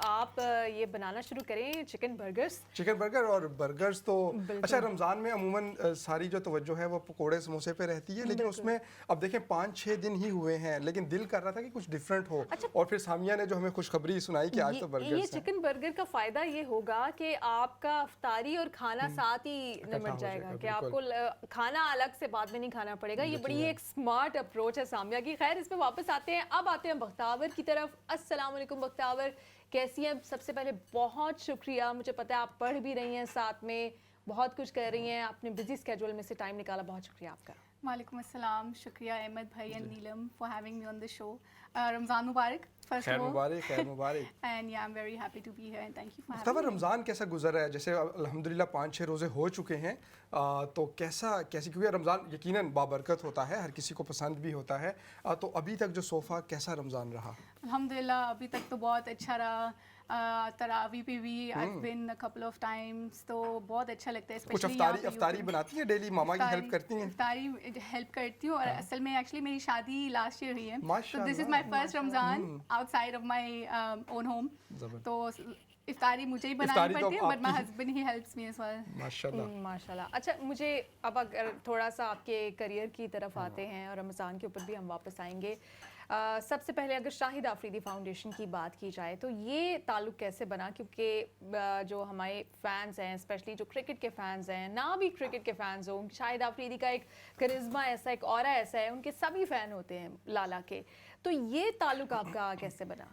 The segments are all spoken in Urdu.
آپ یہ بنانا شروع کریں چکن برگرز. چکن برگر اور برگرز تو اچھا رمضان میں عموماً ساری جو توجہ ہے وہ پکوڑے سموسے پہ رہتی ہے, لیکن اس میں اب دیکھیں 5-6 دن ہی ہوئے ہیں, لیکن دل کر رہا تھا کہ کچھ ڈفرینٹ ہو, اور پھر سامیہ نے جو ہمیں خوشخبری سنائی کہ آج تو برگرز ہیں. یہ چکن برگر کا فائدہ یہ ہوگا کہ آپ کا افطاری اور کھانا ساتھ ہی نمٹ جائے گا, کہ آپ کو کھانا الگ سے بعد میں نہیں کھانا پڑے گا. یہ بڑی ایک اسمارٹ اپروچ ہے سامیہ کی. خیر اس پہ واپس آتے ہیں, اب آتے ہیں بختاور کی طرف. السلام علیکم بختاور, کیسی ہیں؟ سب سے پہلے بہت شکریہ, مجھے پتہ ہے آپ پڑھ بھی رہی ہیں, ساتھ میں بہت کچھ کر رہی ہیں, اپنے بزی اسکیجول میں سے ٹائم نکالا, بہت شکریہ آپ کا. وعلیکم السلام, شکریہ احمد بھائی and Neelam for having me on the show. Ramzan مبارک فرسٹ خیر مبارک, خیر مبارک. And yeah I am very happy to be here and thank you for Bakhtawar Ramzan کیسا گزر رہا ہے؟ جیسے الحمدللہ 5-6 روزے ہو چکے ہیں, تو کیسی, کیونکہ رمضان یقیناً بابرکت ہوتا ہے, ہر کسی کو پسند بھی ہوتا ہے, تو ابھی تک جو صوفہ کیسا رمضان رہا؟ الحمدللہ ابھی تک تو بہت اچھا رہا. تراویح پہ بھی I've been a couple of times, تو بہت اچھا لگتا ہے. کچھ افطاری بناتی ہیں ڈیلی, ماما کی ہیلپ کرتی ہیں؟ افطاری ہیلپ کرتی ہوں, اور اصل میں ایکچولی میری شادی لاسٹ ایئر ہوئی ہے, تو this is my first Ramzan outside of my own home. تو افطاری مجھے ہی بنانی پڑتی ہے, بٹ مائی ہسبینڈ ہی ہیلپس می ایز ویل. ماشاءاللہ. اچھا مجھے اب اگر تھوڑا سا آپ کے کریئر کی طرف آتے ہیں, اور رمضان کے اوپر بھی ہم واپس آئیں گے. سب سے پہلے اگر شاہد آفریدی فاؤنڈیشن کی بات کی جائے تو یہ تعلق کیسے بنا؟ کیونکہ جو ہمارے فینس ہیں, اسپیشلی جو کرکٹ کے فینس ہیں, نہ بھی کرکٹ کے فینس ہوں, شاہد آفریدی کا ایک کرزما ایسا, ایک اورا ایسا ہے, ان کے سبھی فین ہوتے ہیں لالا کے, تو یہ تعلق آپ کا کیسے بنا؟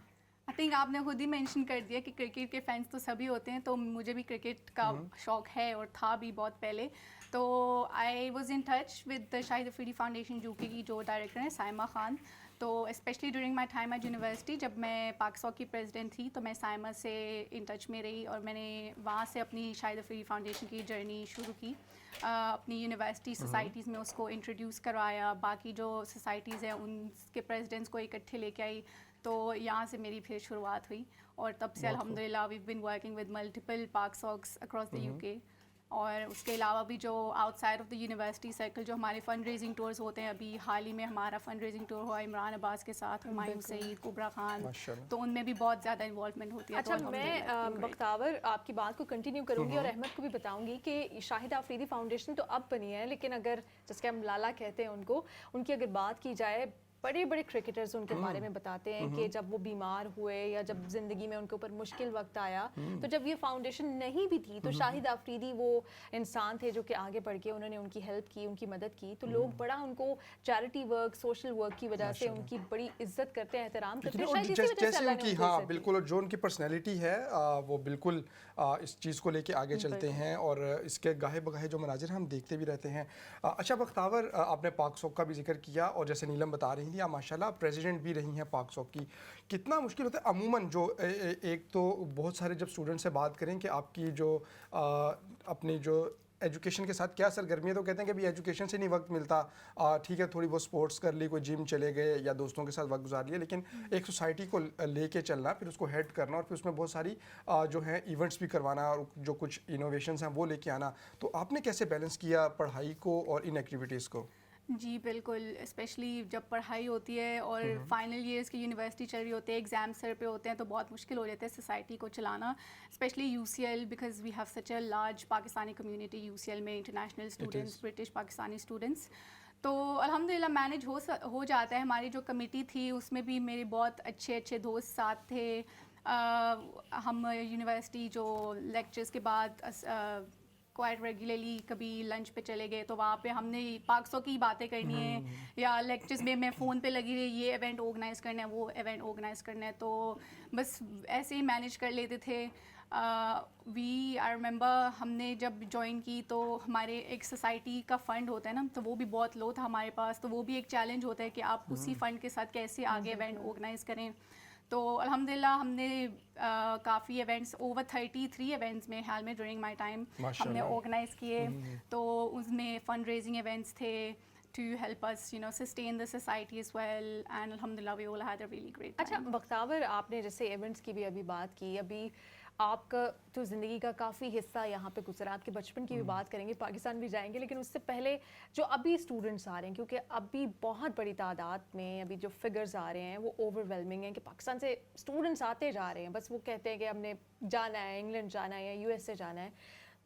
آئی تھنک آپ نے خود ہی مینشن کر دیا کہ کرکٹ کے فینس تو سبھی ہوتے ہیں, تو مجھے بھی کرکٹ کا شوق ہے اور تھا بھی بہت پہلے. تو I was in touch with Shahid Afridi foundation UK کی جو ڈائریکٹر ہیں سائمہ خان. تو specially during my time at university, جب میں پاکسو کی پریزیڈنٹ تھی, تو میں سائمہ سے ان ٹچ میں رہی, اور میں نے وہاں سے اپنی شاہد آفریدی فاؤنڈیشن کی جرنی شروع کی. اپنی یونیورسٹی سوسائٹیز میں اس کو انٹروڈیوس کروایا, باقی جو سوسائٹیز ہیں ان کے پریزیڈنٹس کو اکٹھے لے کے آئی, تو یہاں سے میری پھر شروعات ہوئی. اور تب سے الحمدللہ we've been working with multiple PakSocs across the U K. اور اس کے علاوہ بھی جو outside of the university circle جو ہمارے فنڈ ریزنگ ٹورز ہوتے ہیں, ابھی حال ہی میں ہمارا فنڈ ریزنگ ٹور ہوا عمران عباس کے ساتھ, ہمایوں سعید, کبرا خان, تو ان میں بھی بہت زیادہ انوالومنٹ ہوتی ہے. اچھا میں بختاور آپ کی بات کو کنٹینیو کروں گی, اور احمد کو بھی بتاؤں گی کہ شاہد آفریدی فاؤنڈیشن تو اب بنی ہے, لیکن اگر جس کے ہم لالا کہتے ہیں ان کی اگر بات کی جائے, بڑے بڑے کرکٹرز ان کے بارے میں بتاتے ہیں کہ جب وہ بیمار ہوئے یا جب زندگی میں ان کے اوپر مشکل وقت آیا, تو جب یہ فاؤنڈیشن نہیں بھی تھی تو شاہد آفریدی وہ انسان تھے جو کہ آگے بڑھ کے انہوں نے ان کی ہیلپ کی, ان کی مدد کی. تو لوگ بڑا ان کو چیریٹی ورک, سوشل ورک کی وجہ سے ان کی بڑی عزت کرتے ہیں, احترام کرتے ہیں, جیسے ان کی, ہاں بالکل, اور جو ان کی پرسنالٹی ہے وہ بالکل اس چیز کو لے کے آگے چلتے ہیں, اور اس کے گاہے بگاہے جو مناظر ہم دیکھتے بھی رہتے ہیں. اچھا بختاور, آپ نے پاکسوک کا بھی ذکر کیا, اور جیسے نیلم بتا رہی تھی, آپ ماشاء اللہ پریزیڈنٹ بھی رہی ہیں پاکسوک کی. کتنا مشکل ہوتا ہے عموماً, جو ایک تو بہت سارے جب اسٹوڈنٹ سے بات کریں کہ آپ کی جو اپنی جو ایجوکیشن کے ساتھ کیا سرگرمی ہے, تو کہتے ہیں کہ ابھی ایجوکیشن سے نہیں وقت ملتا, ٹھیک ہے تھوڑی بہت اسپورٹس کر لی, کوئی جم چلے گئے یا دوستوں کے ساتھ وقت گزار لیا, لیکن ایک سوسائٹی کو لے کے چلنا, پھر اس کو ہیڈ کرنا, اور پھر اس میں بہت ساری جو ہیں ایونٹس بھی کروانا, اور جو کچھ انوویشنس ہیں وہ لے کے آنا, تو آپ نے کیسے بیلنس کیا پڑھائی کو اور ان ایکٹیویٹیز کو؟ جی بالکل, اسپیشلی جب پڑھائی ہوتی ہے اور فائنل ایئرس کی یونیورسٹی چل رہی ہوتی ہے, ایگزام سر پہ ہوتے ہیں, تو بہت مشکل ہو جاتا ہے سوسائٹی کو چلانا, especially U C L, because we have such a large Pakistani community U C L میں, international students, British Pakistani students. تو الحمدللہ مینیج ہو جاتا ہے. ہماری جو کمیٹی تھی اس میں بھی میرے بہت اچھے دوست ساتھ تھے. ہم یونیورسٹی جو لیکچرز کے بعد کوائٹ ریگولرلی کبھی لنچ پہ چلے گئے, تو وہاں پہ ہم نے پاکسو کی باتیں کرنی ہے, یا لیکچرز میں فون پہ لگی رہی, یہ ایونٹ آرگنائز کرنا ہے, وہ ایونٹ آرگنائز کرنا ہے, تو بس ایسے ہی مینیج کر لیتے تھے. آئی ریممبر ہم نے جب جوائن کی تو ہمارے ایک سوسائٹی کا فنڈ ہوتا ہے نا, تو وہ بھی بہت لو تھا ہمارے پاس, تو وہ بھی ایک چیلنج ہوتا ہے کہ آپ اسی فنڈ کے ساتھ کیسے آگے ایونٹ آرگنائز کریں. تو الحمدللہ ہم نے کافی ایونٹس, اوور 33 ایونٹس میں حال میں ڈیورنگ مائی ٹائم ہم نے آرگنائز کیے. تو اس میں فنڈ ریزنگ ایونٹس تھے to help us, sustain the society as well, and alhamdulillah we all had a really great time. اچھا بختاور, آپ نے جیسے ایونٹس کی بھی ابھی بات کی, ابھی آپ کا تو زندگی کا کافی حصہ یہاں پہ گزرا, آپ کے بچپن کی بھی بات کریں گے, پاکستان بھی جائیں گے, لیکن اس سے پہلے جو ابھی اسٹوڈنٹس آ رہے ہیں, کیونکہ ابھی بہت بڑی تعداد میں ابھی جو فگرز آ رہے ہیں وہ اوور ویلمنگ ہیں کہ پاکستان سے اسٹوڈنٹس آتے جا رہے ہیں, بس وہ کہتے ہیں کہ ہم نے جانا ہے, انگلینڈ جانا ہے یا یو ایس اے جانا ہے.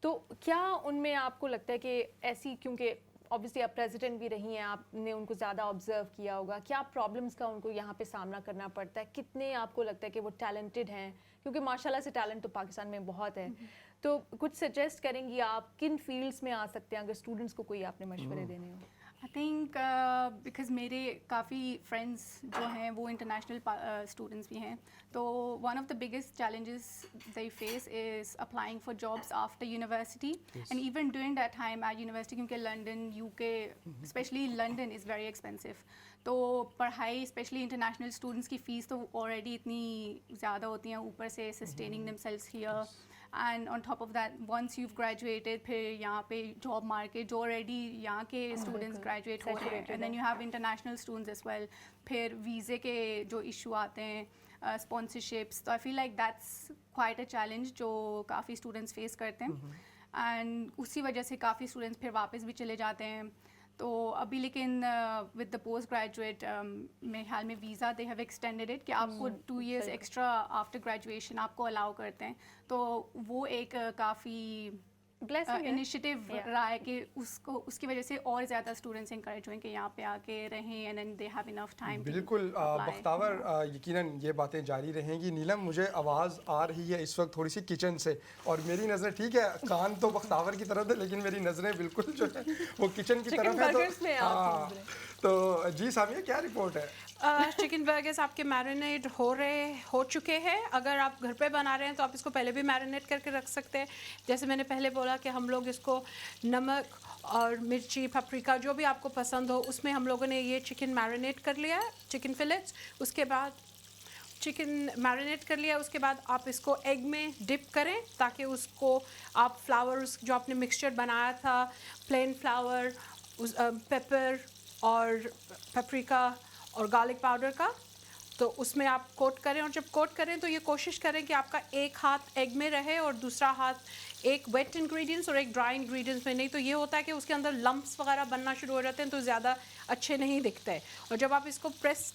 تو کیا ان میں آپ کو لگتا ہے کہ ایسی, کیونکہ obviously آپ پریزیڈنٹ بھی رہی ہیں, آپ نے ان کو زیادہ آبزرو کیا ہوگا, کیا پرابلمس کا ان کو یہاں پہ سامنا کرنا پڑتا ہے, کتنے آپ کو لگتا ہے کہ وہ ٹیلنٹڈ ہیں, کیونکہ ماشاء اللہ سے ٹیلنٹ تو پاکستان میں بہت ہے, تو کچھ سجیسٹ کریں گی آپ کن فیلڈس میں آ سکتے ہیں اگر اسٹوڈنٹس کو کوئی آپ نے مشورے دینے ہوں؟ آئی تھنک بیکاز میرے کافی فرینڈس جو ہیں وہ انٹرنیشنل اسٹوڈنٹس بھی ہیں, تو one of the biggest challenges they face is applying for jobs after university and even during that time at university, کیونکہ London, UK specially London is very expensive. تو پڑھائی اسپیشلی انٹرنیشنل اسٹوڈنٹس کی فیس تو آلریڈی اتنی زیادہ ہوتی ہیں, اوپر سے sustaining themselves here, and on top of that once you graduated پھر یہاں پہ جاب مارکیٹ جو آلریڈی یہاں کے اسٹوڈنٹس گریجویٹ ہو رہے ہیں, and then you have international students as well, پھر ویزے کے جو ایشو آتے ہیں, اسپانسرشپس, تو I feel like that's quite a challenge جو کافی اسٹوڈنٹس فیس کرتے ہیں, اینڈ اسی وجہ سے کافی اسٹوڈنٹس پھر واپس بھی چلے جاتے ہیں. تو ابھی لیکن ود دا پوسٹ گریجویٹ میرے خیال میں visa they have extended it کہ آپ کو 2 years ایکسٹرا آفٹر گریجویشن آپ کو الاؤ کرتے ہیں, تو وہ ایک کافی انیشیٹو رہا ہے کہ اس کی وجہ سے اور زیادہ اسٹوڈنٹس انکریج ہوئیں کہ یہاں پہ آ کے رہیں, and then they have enough time. بالکل بختاور, یقیناً یہ باتیں جاری رہیں گی. نیلم, مجھے آواز آ رہی ہے اس وقت تھوڑی سی کچن سے, اور میری نظریں, ٹھیک ہے کان تو بختاور کی طرف ہے لیکن میری نظریں بالکل جو ہے وہ کچن کی طرف ہے. تو جی سامیہ, کیا رپورٹ ہے؟ چکن برگرز آپ کے میرینیٹ ہو چکے ہیں. اگر آپ گھر پہ بنا رہے ہیں تو آپ اس کو پہلے بھی میرینیٹ کر کے رکھ سکتے ہیں. جیسے میں نے پہلے بولا کہ ہم لوگ اس کو نمک اور مرچی, پپریکا, جو بھی آپ کو پسند ہو اس میں ہم لوگوں نے یہ چکن میرینیٹ کر لیا ہے, چکن فلیٹس. اس کے بعد چکن میرینیٹ کر لیا, اس کے بعد آپ اس کو ایگ میں ڈپ کریں تاکہ اس کو آپ فلاورز جو آپ نے مکسچر بنایا تھا, پلین فلاور, پیپر اور پپریکا اور گارلک پاؤڈر کا, تو اس میں آپ کوٹ کریں. اور جب کوٹ کریں تو یہ کوشش کریں کہ آپ کا ایک ہاتھ ایگ میں رہے اور دوسرا ہاتھ ایک ویٹ انگریڈینٹس اور ایک ڈرائی انگریڈینٹس میں. نہیں تو یہ ہوتا ہے کہ اس کے اندر لمپس وغیرہ بننا شروع ہو جاتے ہیں تو زیادہ اچھے نہیں دکھتے. اور جب آپ اس کو پریس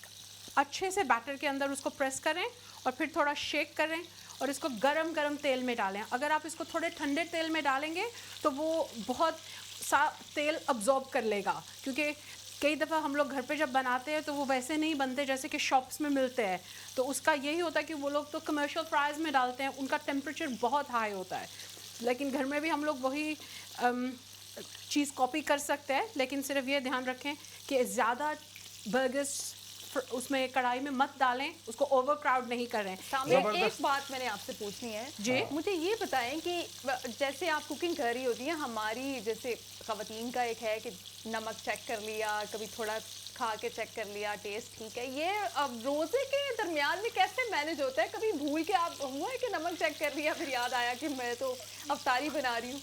اچھے سے بیٹر کے اندر اس کو پریس کریں اور پھر تھوڑا شیک کریں اور اس کو گرم تیل میں ڈالیں. اگر آپ اس کو تھوڑے ٹھنڈے تیل میں ڈالیں گے تو وہ بہت سا تیل ابزارب کر لے گا, کیونکہ کئی دفعہ ہم لوگ گھر پہ جب بناتے ہیں تو وہ ویسے نہیں بنتے جیسے کہ شاپس میں ملتے ہیں. تو اس کا یہی ہوتا ہے کہ وہ لوگ تو کمرشل فرائز میں ڈالتے ہیں, ان کا ٹیمپریچر بہت ہائی ہوتا ہے. لیکن گھر میں بھی ہم لوگ وہی چیز کاپی کر سکتے ہیں, لیکن صرف یہ دھیان رکھیں کہ زیادہ برگرز اس میں کڑھائی میں مت ڈالیں, اس کو اوور کراؤڈ نہیں کریں. ایک بات میں نے آپ سے پوچھنی ہے جی, مجھے یہ بتائیں کہ جیسے آپ کوکنگ کر رہی ہوتی ہیں, ہماری جیسے خواتین کا ایک ہے کہ نمک چیک کر لیا, کبھی تھوڑا کھا کے چیک کر لیا ٹیسٹ ٹھیک ہے, یہ اب روزے کے درمیان میں کیسے مینیج ہوتا ہے؟ کبھی بھول کے آپ ہوا ہے کہ نمک چیک کر لیا پھر یاد آیا کہ میں تو افطاری بنا رہی ہوں؟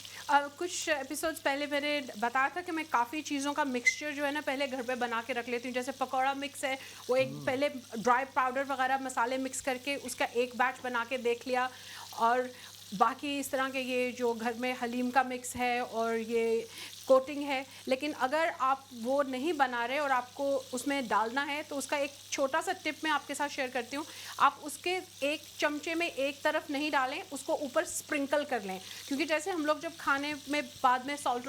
کچھ ایپیسوڈز پہلے میں نے بتایا تھا کہ میں کافی چیزوں کا مکسچر جو ہے نا پہلے گھر پہ بنا کے رکھ لیتی ہوں. جیسے پکوڑا مکس ہے, وہ ایک پہلے ڈرائی پاؤڈر وغیرہ مسالے مکس کر کے اس کا ایک بیچ بنا کے دیکھ لیا. اور باقی اس طرح کے یہ جو گھر میں حلیم کا مکس ہے اور یہ کوٹنگ ہے. لیکن اگر آپ وہ نہیں بنا رہے اور آپ کو اس میں ڈالنا ہے تو اس کا ایک چھوٹا سا ٹپ میں آپ کے ساتھ شیئر کرتی ہوں. آپ اس کے ایک چمچے میں ایک طرف نہیں ڈالیں, اس کو اوپر اسپرنکل کر لیں, کیونکہ جیسے ہم لوگ جب کھانے میں بعد میں سالٹ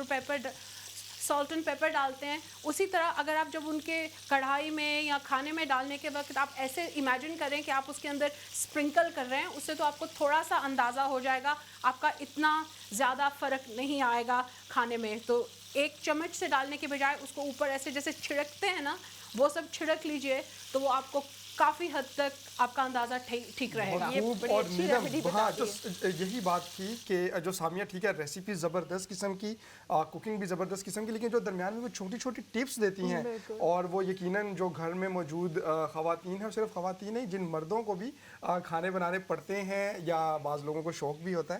اینڈ پیپر ڈالتے ہیں, اسی طرح اگر آپ جب ان کے کڑھائی میں یا کھانے میں ڈالنے کے وقت آپ ایسے امیجن کریں کہ آپ اس کے اندر اسپرنکل کر رہے ہیں, اس سے تو آپ کو تھوڑا سا اندازہ ہو جائے گا, آپ کا اتنا زیادہ فرق نہیں آئے گا کھانے میں. تو ایک چمچ سے ڈالنے کے بجائے اس کو اوپر ایسے جیسے چھڑکتے ہیں نا, وہ سب چھڑک لیجئے تو وہ آپ کو کافی حد تک آپ کا اندازہ ٹھیک رہے گا. اور نیلم, ہاں یہی بات تھی کہ جو سامیہ ٹھیک ہے ریسیپی زبردست قسم کی, کوکنگ بھی زبردست قسم کی, لیکن جو درمیان میں وہ چھوٹی چھوٹی ٹپس دیتی ہیں, اور وہ یقیناً جو گھر میں موجود خواتین ہیں, اور صرف خواتین نہیں جن مردوں کو بھی کھانے بنانے پڑتے ہیں یا بعض لوگوں کو شوق بھی ہوتا ہے,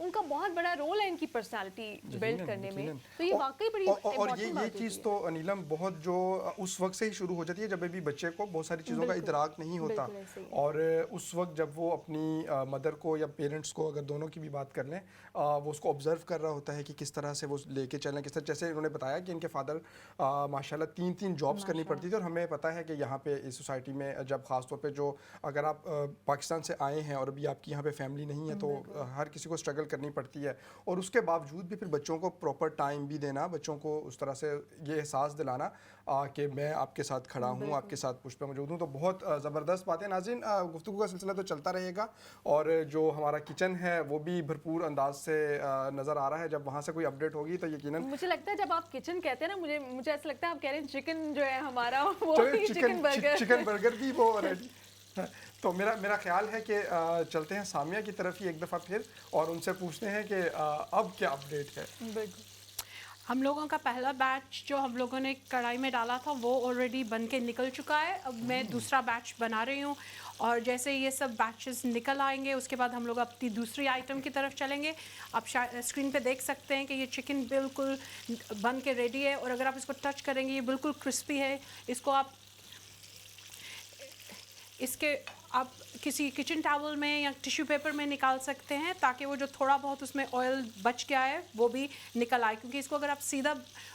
ان کا بہت بڑا رول ہے ان کی پرسنالٹی بلڈ کرنے میں. تو یہ واقعی بڑی اور یہ چیز تو نیلم بہت جو اس وقت سے ہی شروع ہو جاتی ہے جب بھی بچے کو بہت ساری چیزوں کا ادراک نہیں ہوتا, اور اس وقت جب وہ اپنی مدر کو یا پیرنٹس کو, اگر دونوں کی بھی بات کر لیں, وہ اس کو آبزرو کر رہا ہوتا ہے کہ کس طرح سے وہ لے کے چلیں, کس طرح, جیسے انہوں نے بتایا کہ ان کے فادر ماشاء اللہ 3 جابس کرنی پڑتی تھی, اور ہمیں پتہ ہے کہ یہاں پہ اس سوسائٹی میں جب خاص طور پہ جو اگر آپ پاکستان سے آئے ہیں اور ابھی آپ کی یہاں پہ فیملی نہیں ہے تو ہر کسی کو اسٹرگل کرنی پڑتی ہے, اور اس کے باوجود بھی پھر بچوں کو پراپر ٹائم بھی دینا, بچوں کو اس طرح سے یہ احساس دلانا کہ میں آپ کے ساتھ کھڑا ہوں, آپ کے ساتھ پشت پہ موجود ہوں, تو بہت زبردست بات ہے. ناظرین, گفتگو کا سلسلہ تو چلتا رہے گا, اور جو ہمارا کچن ہے وہ بھی بھرپور انداز سے نظر آ رہا ہے. جب وہاں سے کوئی اپڈیٹ ہوگی تو یقیناً, مجھے لگتا ہے جب آپ کچن کہتے ہیں نا, مجھے ایسا لگتا ہے آپ کہہ رہے ہیں چکن جو ہے ہمارا وہ چکن برگر بھی وہ ریڈی. تو میرا خیال ہے کہ چلتے ہیں سامیہ کی طرف ہی ایک دفعہ پھر, اور ان سے پوچھتے ہیں کہ اب کیا اپڈیٹ ہے. بالکل. ہم لوگوں کا پہلا بیچ جو ہم لوگوں نے کڑھائی میں ڈالا تھا وہ آلریڈی بن کے نکل چکا ہے. اب میں دوسرا بیچ بنا رہی ہوں, اور جیسے یہ سب بیچز نکل آئیں گے اس کے بعد ہم لوگ اپنی دوسری آئٹم کی طرف چلیں گے. آپ اسکرین پہ دیکھ سکتے ہیں کہ یہ چکن بالکل بن کے ریڈی ہے, اور اگر آپ اس کو ٹچ کریں گے یہ بالکل کرسپی ہے. اس کو آپ کسی کچن ٹاول میں یا ٹیشو پیپر میں نکال سکتے ہیں تاکہ وہ جو تھوڑا بہت اس میں آئل بچ گیا ہے وہ بھی نکل آئے, کیونکہ اس کو اگر آپ سیدھا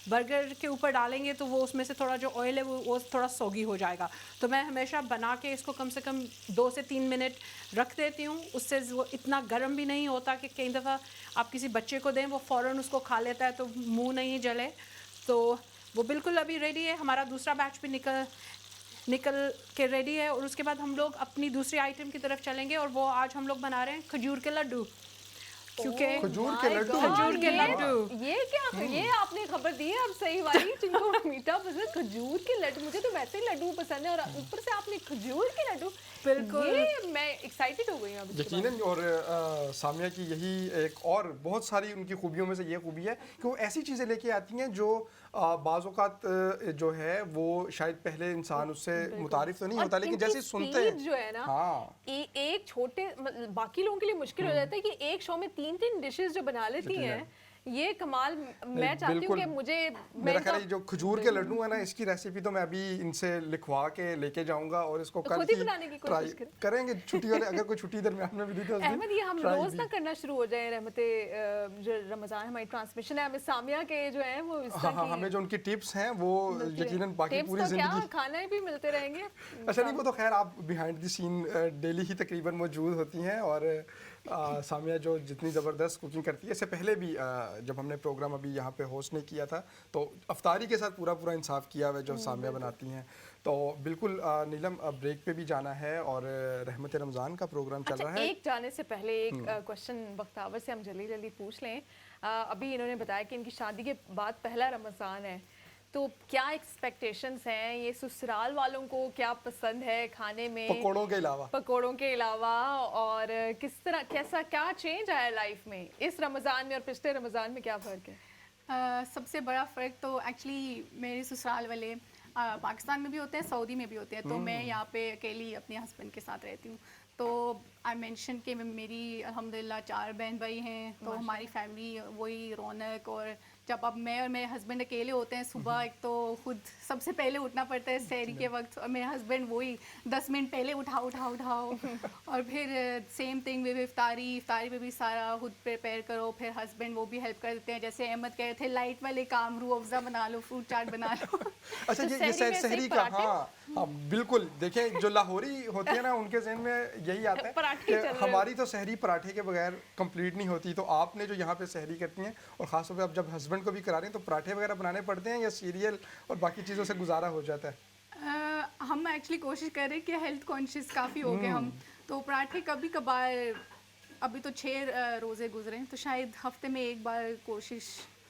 برگر کے اوپر ڈالیں گے تو وہ اس میں سے تھوڑا جو آئل ہے وہ تھوڑا سوگی ہو جائے گا. تو میں ہمیشہ بنا کے اس کو کم سے کم 2 سے 3 منٹ رکھ دیتی ہوں, اس سے وہ اتنا گرم بھی نہیں ہوتا کہ کئی دفعہ آپ کسی بچے کو دیں وہ فوراً اس کو کھا لیتا ہے تو منہ نہیں جلے. تو وہ بالکل ابھی ریڈی ہے. ہمارا دوسرا بیچ بھی نکل کے ریڈی ہے, اور اس کے بعد ہم لوگ اپنی دوسری آئٹم کی طرف چلیں گے, اور وہ آج ہم لوگ بنا رہے ہیں کھجور کے لڈو. کیونکہ کھجور کے لڈو, کھجور کے لڈو, یہ کیا, یہ آپ نے خبر دی ہے اب صحیح والی, جن کو میٹھا پسند, کھجور کے لڈو. مجھے تو ویسے ہی لڈو پسند ہے, اور اوپر سے آپ نے کھجور کے لڈو. بالکل, یہ میں ایکسائٹڈ ہو گئی ہوں یقیناً. اور سامیہ کی یہی ایک اور بہت ساری ان کی خوبیوں میں سے یہ خوبی ہے کہ وہ ایسی چیزیں لے کے آتی ہیں جو بعض اوقات جو ہے وہ شاید پہلے انسان اس سے متعارف تو نہیں ہوتا, لیکن جیسے سنتے ہیں جو ہے نا, ایک چھوٹے, باقی لوگوں کے لیے مشکل ہو جاتا ہے کہ ایک شو میں 3 ڈشز جو بنا لیتی ہیں, یہ کمال. میں چاہتی ہوں کہ مجھے, میرا خیال ہے جو کھجور کے لڈو ہے نا, اس کی ریسیپی تو میں ابھی ان سے لکھوا کے لے کے جاؤں گا, اور اس کو کل ہی بنانے کی کوشش کریں گے چھٹی والے, اگر کوئی چھٹی درمیان میں بھی دی تو احمد یہ ہم روز نہ کرنا شروع ہو جائیں. رحمت جو رمضان ہماری ٹرانسمیشن ہے, ہمیں سامیہ کے جو ہیں وہ ہمیں جو ان کی ٹپس ہیں وہ یقیناً باقی پوری زندگی کھانا بھی ملتے رہیں گے. اچھا نہیں, وہ تو خیر آپ بیہائنڈ دی سین ڈیلی ہی تقریباً موجود ہوتی ہیں, اور سامیہ جو جتنی زبردست کوکنگ کرتی ہے. اس سے پہلے بھی جب ہم نے پروگرام ابھی یہاں پہ ہوسٹ نہیں کیا تھا تو افطاری کے ساتھ پورا انصاف کیا ہوا ہے جو سامیہ بناتی ہیں. تو بالکل نیلم, بریک پہ بھی جانا ہے اور رحمت رمضان کا پروگرام چل رہا ہے. ایک جانے سے پہلے ایک کوشچن بختاور سے ہم جلدی پوچھ لیں. ابھی انہوں نے بتایا کہ ان کی شادی کے بعد پہلا رمضان ہے, تو کیا ایکسپیکٹیشنز ہیں, یہ سسرال والوں کو کیا پسند ہے کھانے میں پکوڑوں کے علاوہ, اور کس طرح کیا چینج آیا لائف میں اس رمضان میں اور پچھلے رمضان میں, کیا فرق ہے؟ سب سے بڑا فرق تو ایکچولی میرے سسرال والے پاکستان میں بھی ہوتے ہیں, سعودی میں بھی ہوتے ہیں, تو میں یہاں پہ اکیلی اپنے ہسبینڈ کے ساتھ رہتی ہوں. تو آئی مینشن کہ میری الحمدللہ 4 بہن بھائی ہیں, تو ہماری فیملی وہی رونق. اور جب اب میں اور میرے ہسبینڈ اکیلے ہوتے ہیں, صبح ایک تو خود سب سے پہلے اٹھنا پڑتا ہے سحری کے وقت, اور میرے ہسبینڈ وہی 10 منٹ پہلے اٹھاؤ. اور پھر سیم تھنگ ود افطاری پہ بھی سارا خود پریپیئر کرو. پھر ہسبینڈ وہ بھی ہیلپ کر دیتے ہیں, جیسے احمد کہہ رہے تھے لائٹ والے کام, روح افزا بنا لو, فروٹ چاٹ بنا لو. اچھا یہ سحری کا, ہاں بالکل. دیکھیں جو لاہوری ہوتی ہے نا, ان کے ذہن میں یہی آتا ہے کہ ہماری تو سحری پراٹھے کے بغیر کمپلیٹ نہیں ہوتی. تو آپ نے جو یہاں پہ سحری کرتی ہیں, اور خاص طور پہ آپ جب ہسبینڈ کو بھی کرا رہے ہیں, تو پراٹھے وغیرہ بنانے پڑتے ہیں یا سیریل اور باقی چیزوں سے گزارا ہو جاتا ہے؟ ہم ایکچولی کوشش کر رہے ہیں کہ ہیلتھ کانشیس کافی ہو گئے ہم, تو پراٹھے کبھی کبھار, ابھی تو 6 روزے گزرے ہیں تو شاید ہفتے میں ایک بار کوشش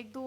1-2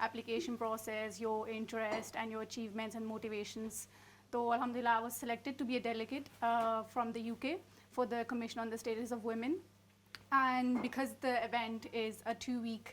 application process, your interest and your achievements and motivations. So alhamdulillah, I was selected to be a delegate from the UK for the Commission on the Status of Women. And because the event is a 2-week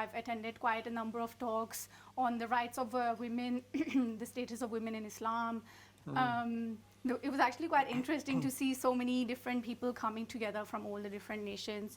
I've attended quite a number of talks on the rights of women, the status of women in Islam. It was actually quite interesting to see so many different people coming together from all the different nations.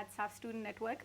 @SAF-StudentNetwork.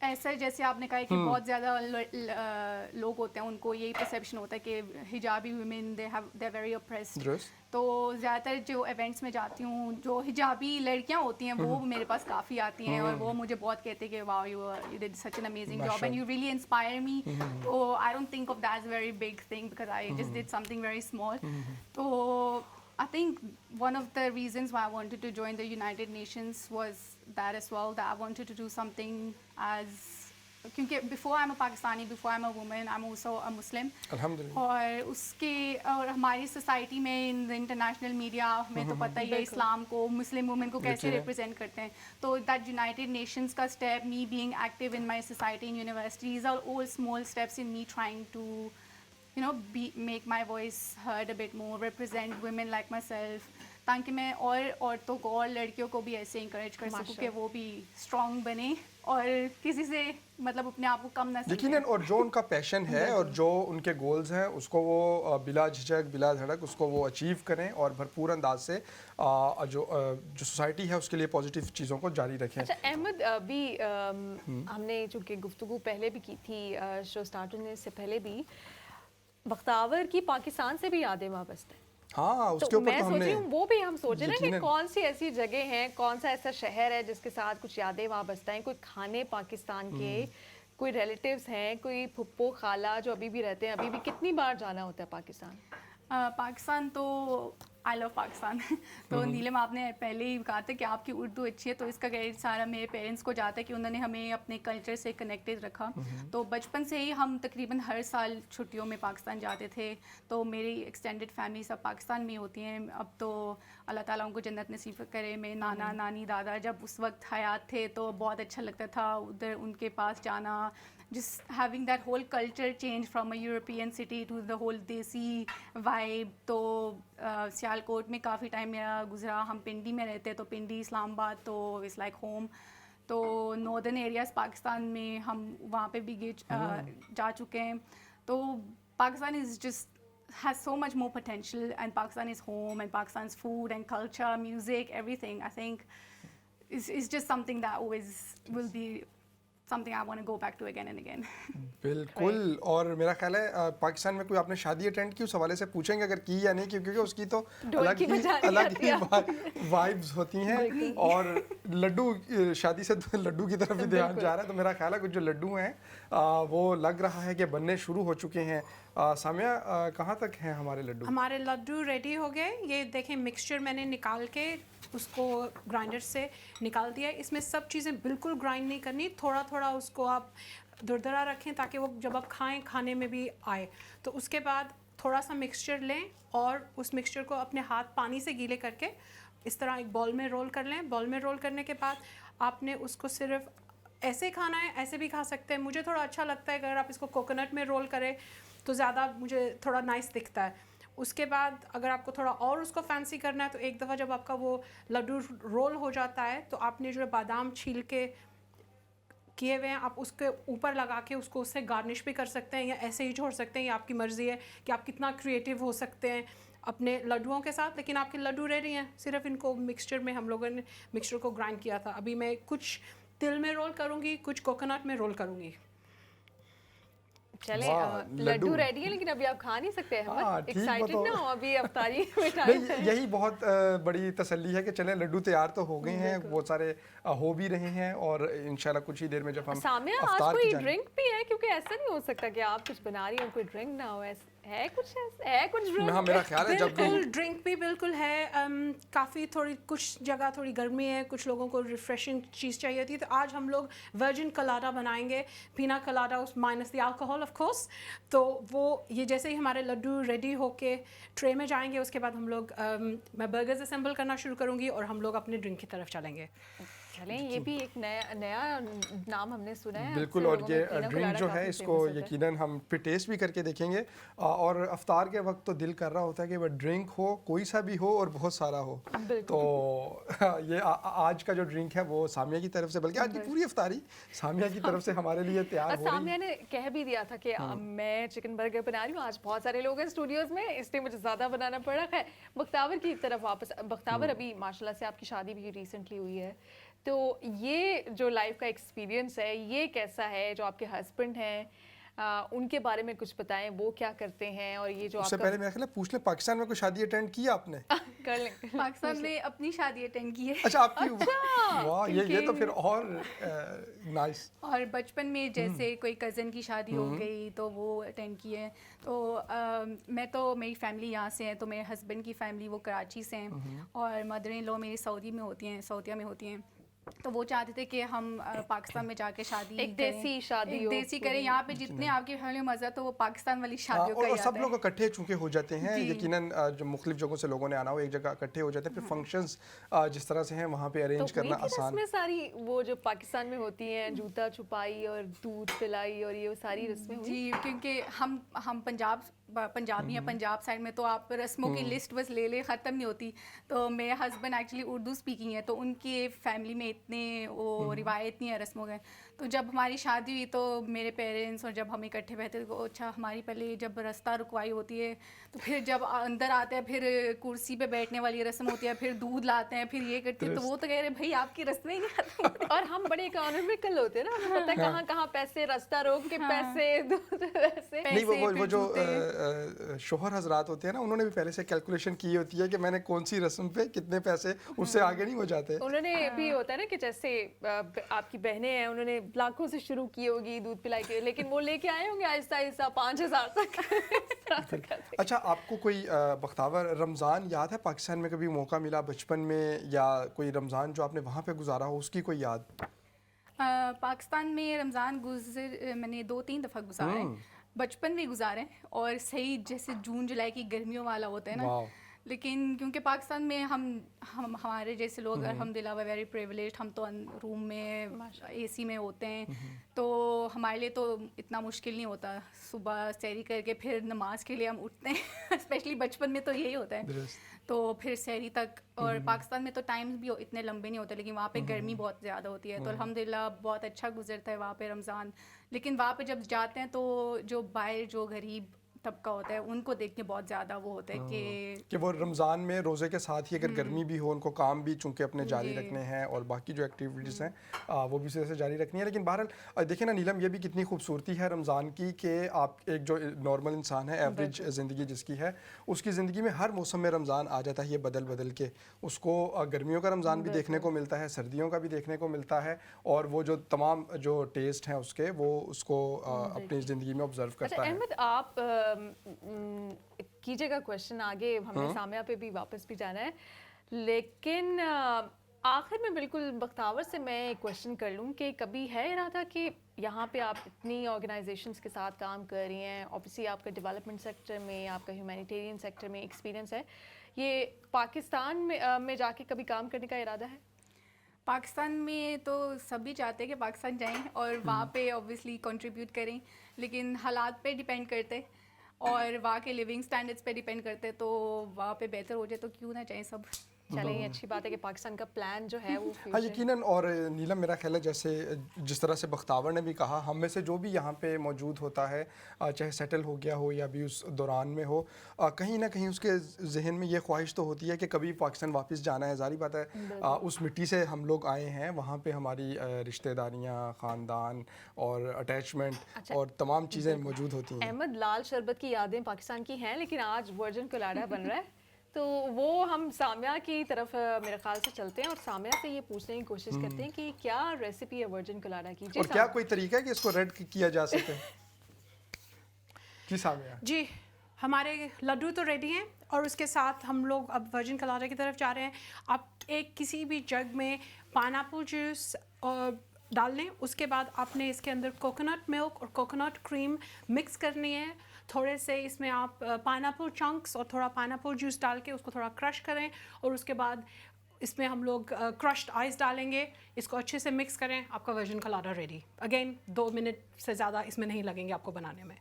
ایسا جیسے آپ نے کہا کہ بہت زیادہ لوگ ہوتے ہیں ان کو یہی پرسیپشن ہوتا ہے کہ حجابی women they are very oppressed. تو زیادہ تر جو ایونٹس میں جاتی ہوں جو حجابی لڑکیاں ہوتی ہیں وہ میرے پاس کافی آتی ہیں اور وہ مجھے بہت کہتے ہیں کہ wow you did such an amazing job and you really inspire me. تو I don't think of that as very big thing because I just did something very small. تو I think one of the reasons why I wanted to join the United Nations was that as well, that I wanted to do something as کیونکہ before I'm a Pakistani, before I'm a woman, I'm also a Muslim. الحمدللہ. اور اس کے اور ہماری سوسائٹی میں انٹرنیشنل میڈیا ہمیں تو پتہ ہی ہے اسلام کو مسلم وومن کو کیسے ریپرزینٹ کرتے ہیں. تو دیٹ یونائٹیڈ نیشنز کا step, me being active in my society in universities are all small steps in me trying to make my voice heard a bit more, represent women like myself, تاکہ میں اور عورتوں کو اور لڑکیوں کو بھی ایسے انکریج کر سکوں کہ وہ بھی اسٹرانگ بنے اور کسی سے مطلب اپنے آپ کو کم نہ سمجھیں. یقیناً, اور جو ان کا پیشن ہے اور جو ان کے گولز ہیں اس کو وہ بلا جھجک بلا دھڑک اس کو وہ اچیو کریں اور بھرپور انداز سے جو سوسائٹی ہے اس کے لیے پازیٹیو چیزوں کو جاری رکھیں. اچھا احمد, ابھی ہم نے چونکہ گفتگو پہلے بھی کی تھی شو اسٹارٹ ہونے سے پہلے بھی, بختاور کی پاکستان سے بھی یادیں وابستہ ہیں. ہاں, اس کے اوپر تو ہم نے وہ بھی ہم سوچیں نا کہ کون سی ایسی جگہ ہیں, کون سا ایسا شہر ہے جس کے ساتھ کچھ یادیں وابستہ ہیں, کوئی کھانے پاکستان کے, کوئی ریلیٹیوز ہیں, کوئی پھپھو خالہ جو ابھی بھی رہتے ہیں, ابھی بھی کتنی بار جانا ہوتا ہے پاکستان؟ پاکستان تو آئی لو پاکستان. تو نیلم آپ نے پہلے ہی کہا تھا کہ آپ کی اردو اچھی ہے, تو اس کا کریڈٹ سارا میرے پیرنٹس کو جاتا ہے کہ انہوں نے ہمیں اپنے کلچر سے کنیکٹڈ رکھا. تو بچپن سے ہی ہم تقریباً ہر سال چھٹیوں میں پاکستان جاتے تھے. تو میری ایکسٹینڈیڈ فیملی سب پاکستان میں ہوتی ہیں. اب تو اللہ تعالیٰ ان کو جنت نصیب کرے. میرے نانا نانی دادا جب اس وقت حیات تھے تو بہت اچھا لگتا تھا ادھر ان کے پاس جانا, just having that whole culture change from a European city to the whole desi vibe. تو سیالکوٹ میں کافی ٹائم میرا گزرا. ہم پنڈی میں رہتے تو پنڈی اسلام آباد تو اٹس لائک ہوم. تو ناردرن ایریاز پاکستان میں ہم وہاں پہ بھی جا چکے ہیں. تو Pakistan is just has so much more potential, and Pakistan is home, and Pakistan's food and culture, music, everything I think is just something that always will be something I want to go back to again and again. بالکل. اور میرا خیال ہے پاکستان میں کوئی آپ نے شادی اٹینڈ کی, اس حوالے سے پوچھیں گے اگر کی یا نہیں, کیونکہ اس کی تو الگ ہی وائبز ہوتی ہیں. اور لڈو, شادی سے لڈو کی طرف بھی دھیان جا رہا ہے, تو میرا خیال ہے کچھ جو لڈو ہیں وہ لگ رہا ہے کہ بننے شروع ہو چکے ہیں. سامیہ, کہاں تک ہیں ہمارے لڈو؟ ہمارے لڈو ریڈی ہو گئے. یہ دیکھیں مکسچر میں نے نکال کے اس کو گرائنڈر سے نکال دیا. اس میں سب چیزیں بالکل گرائنڈ نہیں کرنی, تھوڑا تھوڑا اس کو آپ دردرا رکھیں تاکہ وہ جب آپ کھائیں کھانے میں بھی آئے. تو اس کے بعد تھوڑا سا مکسچر لیں اور اس مکسچر کو اپنے ہاتھ پانی سے گیلے کر کے اس طرح ایک بال میں رول کر لیں. بال میں رول کرنے کے بعد آپ نے اس کو صرف ایسے کھانا ہے, ایسے بھی کھا سکتے ہیں. مجھے تھوڑا اچھا لگتا ہے اگر آپ اس کو کوکونٹ میں رول کریں تو زیادہ مجھے تھوڑا نائس دکھتا ہے. اس کے بعد اگر آپ کو تھوڑا اور اس کو فینسی کرنا ہے تو ایک دفعہ جب آپ کا وہ لڈو رول ہو جاتا ہے تو آپ نے جو بادام چھیل کے کیے ہوئے ہیں آپ اس کے اوپر لگا کے اس کو اس سے گارنش بھی کر سکتے ہیں یا ایسے ہی چھوڑ سکتے ہیں. یہ آپ کی مرضی ہے کہ آپ کتنا کریٹیو ہو سکتے ہیں اپنے لڈوؤں کے ساتھ. لیکن آپ کے لڈو ریڈی ہیں, صرف ان کو مکسچر میں ہم لوگوں نے مکسچر کو گرائنڈ کیا تھا. ابھی میں کچھ تل میں رول کروں گی, کچھ کوکونٹ میں رول کروں گی. چلیں لڈو ریڈی ہے لیکن ابھی آپ کھا نہیں سکتے احمد, ایکسائٹڈ نہ ہو ابھی افطاری میں ٹائم ہے. یہی بہت بڑی تسلی ہے کہ چلیں لڈو تیار تو ہو گئے ہیں, بہت سارے ہو بھی رہے ہیں اور انشاءاللہ کچھ ہی دیر میں جب ہم سامیہ آج کوئی ڈرنک بھی ہے, کیونکہ ایسا نہیں ہو سکتا کہ آپ کچھ بنا رہی ہو کوئی ڈرنک نہ ہو. ہے کچھ ڈرنک؟ ہاں میرا خیال ہے جب بالکل ڈرنک بھی بالکل ہے. کافی تھوڑی کچھ جگہ تھوڑی گرمی ہے, کچھ لوگوں کو ریفریشنگ چیز چاہیے تھی, تو آج ہم لوگ ورجن کلاڈا بنائیں گے, pina colada minus the alcohol of course. تو وہ یہ جیسے ہی ہمارے لڈو ریڈی ہو کے ٹرے میں جائیں گے اس کے بعد ہم لوگ میں برگرز اسمبل کرنا شروع کروں گی اور ہم لوگ اپنے ڈرنک کی طرف چلیں گے. چلیں یہ بھی ایک نیا نام ہم نے سنا ہے. بالکل, اور یہ ڈرنک جو ہے اس کو یقیناً ہم پھر ٹیسٹ بھی کر کے دیکھیں گے. اور افطار کے وقت تو دل کر رہا ہوتا ہے کہ وہ ڈرنک ہو, کوئی سا بھی ہو اور بہت سارا ہو. تو یہ آج کا جو ڈرنک ہے وہ سامیہ کی طرف سے, بلکہ آج کی پوری افطاری سامیہ کی طرف سے ہمارے لیے تیار ہو رہی ہے. سامیہ نے کہہ بھی دیا تھا کہ میں چکن برگر بنا رہی ہوں, آج بہت سارے لوگ ہیں اسٹوڈیوز میں اس لیے مجھے زیادہ بنانا پڑ رہا ہے. بختاور کی طرف واپس, بختاور ابھی ماشاء اللہ سے آپ کی شادی بھی ریسنٹلی ہوئی ہے, تو یہ جو لائف کا ایکسپیرینس ہے یہ کیسا ہے؟ جو آپ کے ہسبینڈ ہیں ان کے بارے میں کچھ بتائیں، وہ کیا کرتے ہیں؟ اور یہ جو اس سے آپ پہلے میرا خیال ہے پوچھ لیں پاکستان میں کوئی شادی اٹینڈ کی آپ نے؟ کر لیں. پاکستان میں اپنی شادی اٹینڈ کی ہے. اچھا آپ کی، واہ یہ تو پھر اور نائس. اور بچپن میں جیسے کوئی کزن کی شادی ہو گئی تو وہ اٹینڈ کی ہے. تو میں تو میری فیملی یہاں سے ہے، تو میرے ہسبینڈ کی فیملی وہ کراچی سے ہیں اور مدر ان لا میری سعودی میں ہوتی ہیں، سعودیہ میں ہوتی ہیں. تو وہ چاہتے تھے کہ ہم پاکستان میں جا کے شادی ایک دیسی شادی ایک دیسی کریں. یہاں پہ جتنے آپ کے فیملی میں مزہ تو وہ پاکستان والی شادیوں کا ہی اور آتا سب ہے. لوگ اکٹھے چونکہ ہو جاتے ہیں یقیناً، جو مختلف جگہوں سے لوگوں نے آنا ہو ایک جگہ اکٹھے ہو جاتے ہیں، پھر فنکشنز جس طرح سے ہیں وہاں پہ ارینج کرنا آسان. رسمیں ساری وہ جو پاکستان میں ہوتی ہیں، جوتا چھپائی اور دودھ پلائی اور یہ ساری رسمیں ہوئی. جی کیونکہ ہم پنجابی ہیں، پنجاب سائڈ میں تو آپ رسموں کی لسٹ بس لے لے ختم نہیں ہوتی. تو میرے ہسبینڈ ایکچولی اردو اسپیکنگ ہے، تو ان کی فیملی میں اتنے وہ روایت نہیں ہے رسموں کے. تو جب ہماری شادی ہوئی تو میرے پیرنٹس اور جب ہم اکٹھے بیٹھے تو اچھا ہماری پہلے جب رستہ رکوائی ہوتی ہے تو پھر جب اندر آتے ہیں پھر کرسی پہ بیٹھنے والی رسم ہوتی ہے، پھر دودھ لاتے ہیں، پھر یہ کرتے ہیں. تو وہ تو کہہ رہے بھائی آپ کی رسمیں ہی نہیں ختم ہوتی. اور ہم بڑے اکانومیکل ہوتے ہیں نا، ہمیں پتہ ہے کہاں کہاں پیسے، رستہ روک کے پیسے، دودھ پیسے. نہیں وہ جو شوہر حضرات ہوتے ہیں نا، انہوں نے بھی پہلے سے کیلکولیشن کی ہوتی ہے کہ میں نے کون سی رسم پہ کتنے پیسے، اس سے آگے نہیں ہو جاتے. انہوں نے بھی ہوتا ہے نا کہ جیسے آپ کی بہنیں ہیں، انہوں نے لاکھوں سے شروع کی ہوگی دودھ پلائی کے، لیکن وہ لے کے آئے ہوں گے آہستہ آہستہ 5000 تک. اچھا آپ کو کوئی بختاور رمضان یاد ہے پاکستان میں کبھی موقع ملا بچپن میں، یا کوئی رمضان جو آپ نے وہاں پہ گزارا ہو اس کی کوئی یاد؟ پاکستان میں رمضان میں نے 2-3 دفعہ گزارے، بچپن میں گزارے، اور صحیح جیسے جون جولائی کی گرمیوں والا ہوتا ہے نا. لیکن کیونکہ پاکستان میں ہمارے جیسے لوگ الحمدللہ ویری پریولیجڈ، ہم تو روم میں اے سی میں ہوتے ہیں، تو ہمارے لیے تو اتنا مشکل نہیں ہوتا. صبح سحری کر کے پھر نماز کے لیے ہم اٹھتے ہیں اسپیشلی بچپن میں تو یہی ہوتا ہے. تو پھر سحری تک، اور پاکستان میں تو ٹائمز بھی اتنے لمبے نہیں ہوتے، لیکن وہاں پہ گرمی بہت زیادہ ہوتی ہے. تو الحمدللہ بہت اچھا گزرتا ہے وہاں پہ رمضان. لیکن وہاں پہ جب جاتے ہیں تو جو باہر جو غریب طبقہ ہوتا ہے ان کو دیکھ کے بہت زیادہ وہ ہوتا ہے کہ وہ رمضان میں روزے کے ساتھ ہی اگر گرمی بھی ہو، ان کو کام بھی چونکہ اپنے جاری رکھنے ہیں اور باقی جو ایکٹیویٹیز ہیں وہ بھی اسی طرح سے جاری رکھنی ہے. لیکن بہرحال دیکھیں نا نیلم، یہ بھی کتنی خوبصورتی ہے رمضان کی کہ آپ ایک جو نارمل انسان ہے، ایوریج زندگی جس کی ہے، اس کی زندگی میں ہر موسم میں رمضان آ جاتا ہے یہ بدل بدل کے. اس کو گرمیوں کا رمضان بھی دیکھنے کو ملتا ہے، سردیوں کا بھی دیکھنے کو ملتا ہے، اور وہ جو تمام جو ٹیسٹ ہیں اس کے، وہ اس کو اپنی زندگی میں آبزرو کرتا ہے. احمد آپ کیجیے گا کویشچن آگے، ہم نے سامیہ پہ بھی واپس بھی جانا ہے، لیکن آخر میں بالکل بختاور سے میں ایک کویشچن کر لوں کہ کبھی ہے ارادہ کہ یہاں پہ آپ اتنی آرگنائزیشنس کے ساتھ کام کر رہی ہیں، اوبیسلی آپ کا ڈیولپمنٹ سیکٹر میں، آپ کا ہیومینیٹیرین سیکٹر میں ایکسپیرینس ہے، یہ پاکستان میں جا کے کبھی کام کرنے کا ارادہ ہے؟ پاکستان میں تو سبھی چاہتے ہیں کہ پاکستان جائیں اور وہاں پہ اوبویسلی کنٹریبیوٹ کریں، لیکن حالات پہ ڈیپینڈ کرتے اور وہاں کے لیونگ سٹینڈرڈس پہ ڈیپینڈ کرتے. تو وہاں پہ بہتر ہو جائے تو کیوں نہ چاہیں سب. چلیں یہ اچھی بات ہے کہ پاکستان کا پلان جو ہے وہ ہاں یقیناً. اور نیلم میرا خیال ہے جیسے جس طرح سے بختاور نے بھی کہا، ہم میں سے جو بھی یہاں پہ موجود ہوتا ہے، چاہے سیٹل ہو گیا ہو یا بھی اس دوران میں ہو، کہیں نہ کہیں اس کے ذہن میں یہ خواہش تو ہوتی ہے کہ کبھی پاکستان واپس جانا ہے. ظاہری بات ہے اس مٹی سے ہم لوگ آئے ہیں، وہاں پہ ہماری رشتہ داریاں، خاندان اور اٹیچمنٹ اور تمام چیزیں موجود ہوتی ہیں. احمد، لال شربت کی یادیں پاکستان کی ہیں، لیکن آج ورجن کولاڈا بن رہا ہے، تو وہ ہم سامیہ کی طرف میرے خیال سے چلتے ہیں اور سامیہ سے یہ پوچھنے کی کوشش کرتے ہیں کہ کیا ریسیپی ہے ورجن کولاڈا کی. اور کیا کوئی طریقہ ہے کہ اس کو ریڈ کیا جا سکے؟ جی سامیہ. جی ہمارے لڈو تو ریڈی ہیں، اور اس کے ساتھ ہم لوگ اب ورجن کولاڈا کی طرف جا رہے ہیں. آپ ایک کسی بھی جگ میں پائن ایپل جوس ڈال لیں، اس کے بعد آپ نے اس کے اندر کوکونٹ ملک اور کوکونٹ کریم مکس کرنی ہے. تھوڑے سے اس میں آپ پائن ایپل چنکس اور تھوڑا پائن ایپل جوس ڈال کے اس کو تھوڑا کرش کریں، اور اس کے بعد اس میں ہم لوگ کرشڈ آئس ڈالیں گے. اس کو اچھے سے مکس کریں، آپ کا ورجن کولاڈا ریڈی. اگین 2 منٹ سے زیادہ اس میں نہیں لگیں گے آپ کو بنانے میں.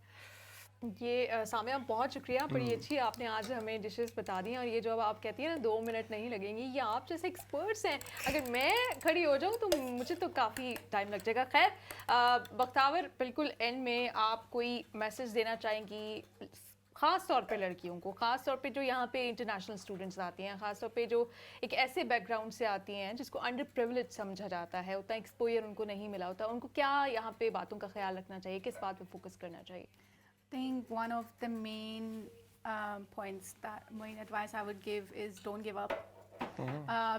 یہ سامیہ بہت شکریہ، بڑی اچھی آپ نے آج ہمیں ڈشز بتا دی ہیں. اور یہ جو آپ کہتی ہیں نا 2 منٹ نہیں لگیں گی، یہ آپ جیسے ایکسپرٹس ہیں، اگر میں کھڑی ہو جاؤں تو مجھے تو کافی ٹائم لگ جائے گا. خیر بختاور، بالکل اینڈ میں آپ کوئی میسج دینا چاہیں گی خاص طور پہ لڑکیوں کو, خاص طور پہ جو یہاں پہ انٹرنیشنل اسٹوڈنٹس آتی ہیں, خاص طور پہ جو ایک ایسے بیک گراؤنڈ سے آتی ہیں جس کو انڈر پریولیج سمجھا جاتا ہے, اتنا ایکسپوئر ان کو نہیں ملا ہوتا, ان کو کیا یہاں پہ باتوں کا خیال رکھنا چاہیے, کس بات پہ فوکس کرنا چاہیے؟ I think one of the main points that main advice I would give is don't give up.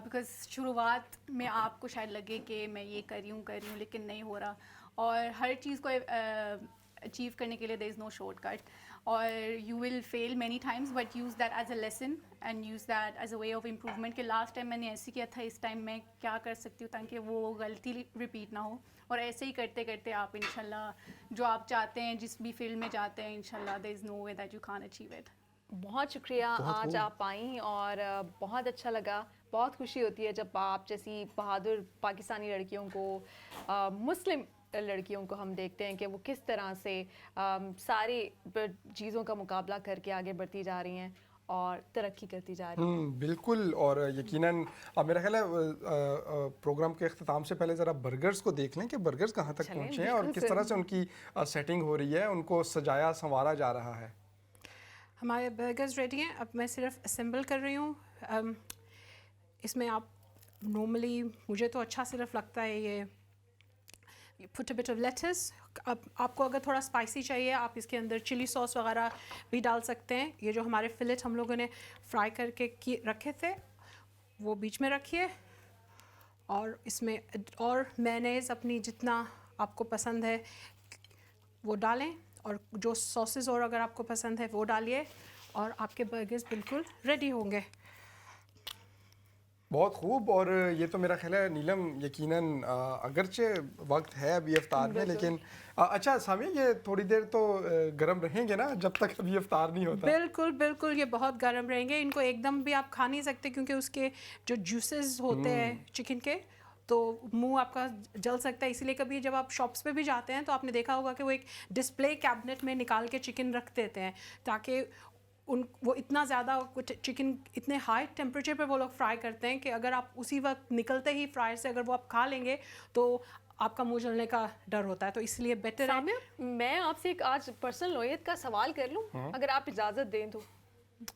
Because شروعات میں آپ کو شاید لگے کہ میں یہ کر رہی ہوں لیکن نہیں ہو رہا, اور ہر چیز کو اچیو کرنے کے لیے there is no shortcut, اور you will fail many times but use that as a lesson and use that as a way of improvement کہ last time میں نے ایسے کیا تھا, اس ٹائم میں کیا کر سکتی ہوں تاکہ وہ غلطی ریپیٹ نہ ہو, اور ایسے ہی کرتے کرتے آپ انشاءاللہ جو آپ چاہتے ہیں جس بھی فیلڈ میں جاتے ہیں انشاءاللہ there is no way that you can't achieve it. بہت شکریہ آج آپ آئیں, اور بہت اچھا لگا, بہت خوشی ہوتی ہے جب آپ جیسی بہادر پاکستانی لڑکیوں کو, مسلم لڑکیوں کو ہم دیکھتے ہیں کہ وہ کس طرح سے ساری چیزوں کا مقابلہ کر کے آگے بڑھتی جا رہی ہیں اور ترقی کرتی جا رہی ہیں. بالکل, اور یقیناً میرا خیال ہے پروگرام کے اختتام سے پہلے ذرا برگرز کو دیکھ لیں کہ برگرز کہاں تک پہنچے ہیں اور کس طرح سے ان کی سیٹنگ ہو رہی ہے, ان کو سجایا سنوارا جا رہا ہے. ہمارے برگرز ریڈی ہیں, اب میں صرف اسمبل کر رہی ہوں. اس میں آپ نارملی, مجھے تو اچھا صرف لگتا ہے یہ پٹ اے بٹ آف لیٹس. اب آپ کو اگر تھوڑا اسپائسی چاہیے آپ اس کے اندر چلی سوس وغیرہ بھی ڈال سکتے ہیں. یہ جو ہمارے فلٹ ہم لوگوں نے فرائی کر کے رکھے تھے وہ بیچ میں رکھیے, اور اس میں اور میونیز اپنی جتنا آپ کو پسند ہے وہ ڈالیں, اور جو ساسز اور اگر آپ کو پسند ہے وہ ڈالیے, اور آپ کے برگرز بالکل ریڈی ہوں گے. بہت خوب, اور یہ تو میرا خیال ہے نیلم یقیناً اگرچہ وقت ہے ابھی افطار میں, لیکن اچھا سامیہ یہ تھوڑی دیر تو گرم رہیں گے نا جب تک ابھی افطار نہیں ہوتا؟ بالکل بالکل, یہ بہت گرم رہیں گے, ان کو ایک دم بھی آپ کھا نہیں سکتے کیونکہ اس کے جو جوسز ہوتے ہیں چکن کے تو منہ آپ کا جل سکتا ہے. اسی لیے کبھی جب آپ شاپس پہ بھی جاتے ہیں تو آپ نے دیکھا ہوگا کہ وہ ایک ڈسپلے کیبنٹ میں نکال کے چکن رکھ دیتے ہیں تاکہ وہ اتنا زیادہ چکن اتنے ہائی ٹیمپریچر پہ وہ لوگ فرائی کرتے ہیں کہ اگر آپ اسی وقت نکلتے ہی فرائر سے اگر وہ آپ کھا لیں گے تو آپ کا منہ جلنے کا ڈر ہوتا ہے. تو اس لیے بیٹر ہے. میں آپ سے ایک آج پرسنل نوعیت کا سوال کر لوں اگر آپ اجازت دیں تو؟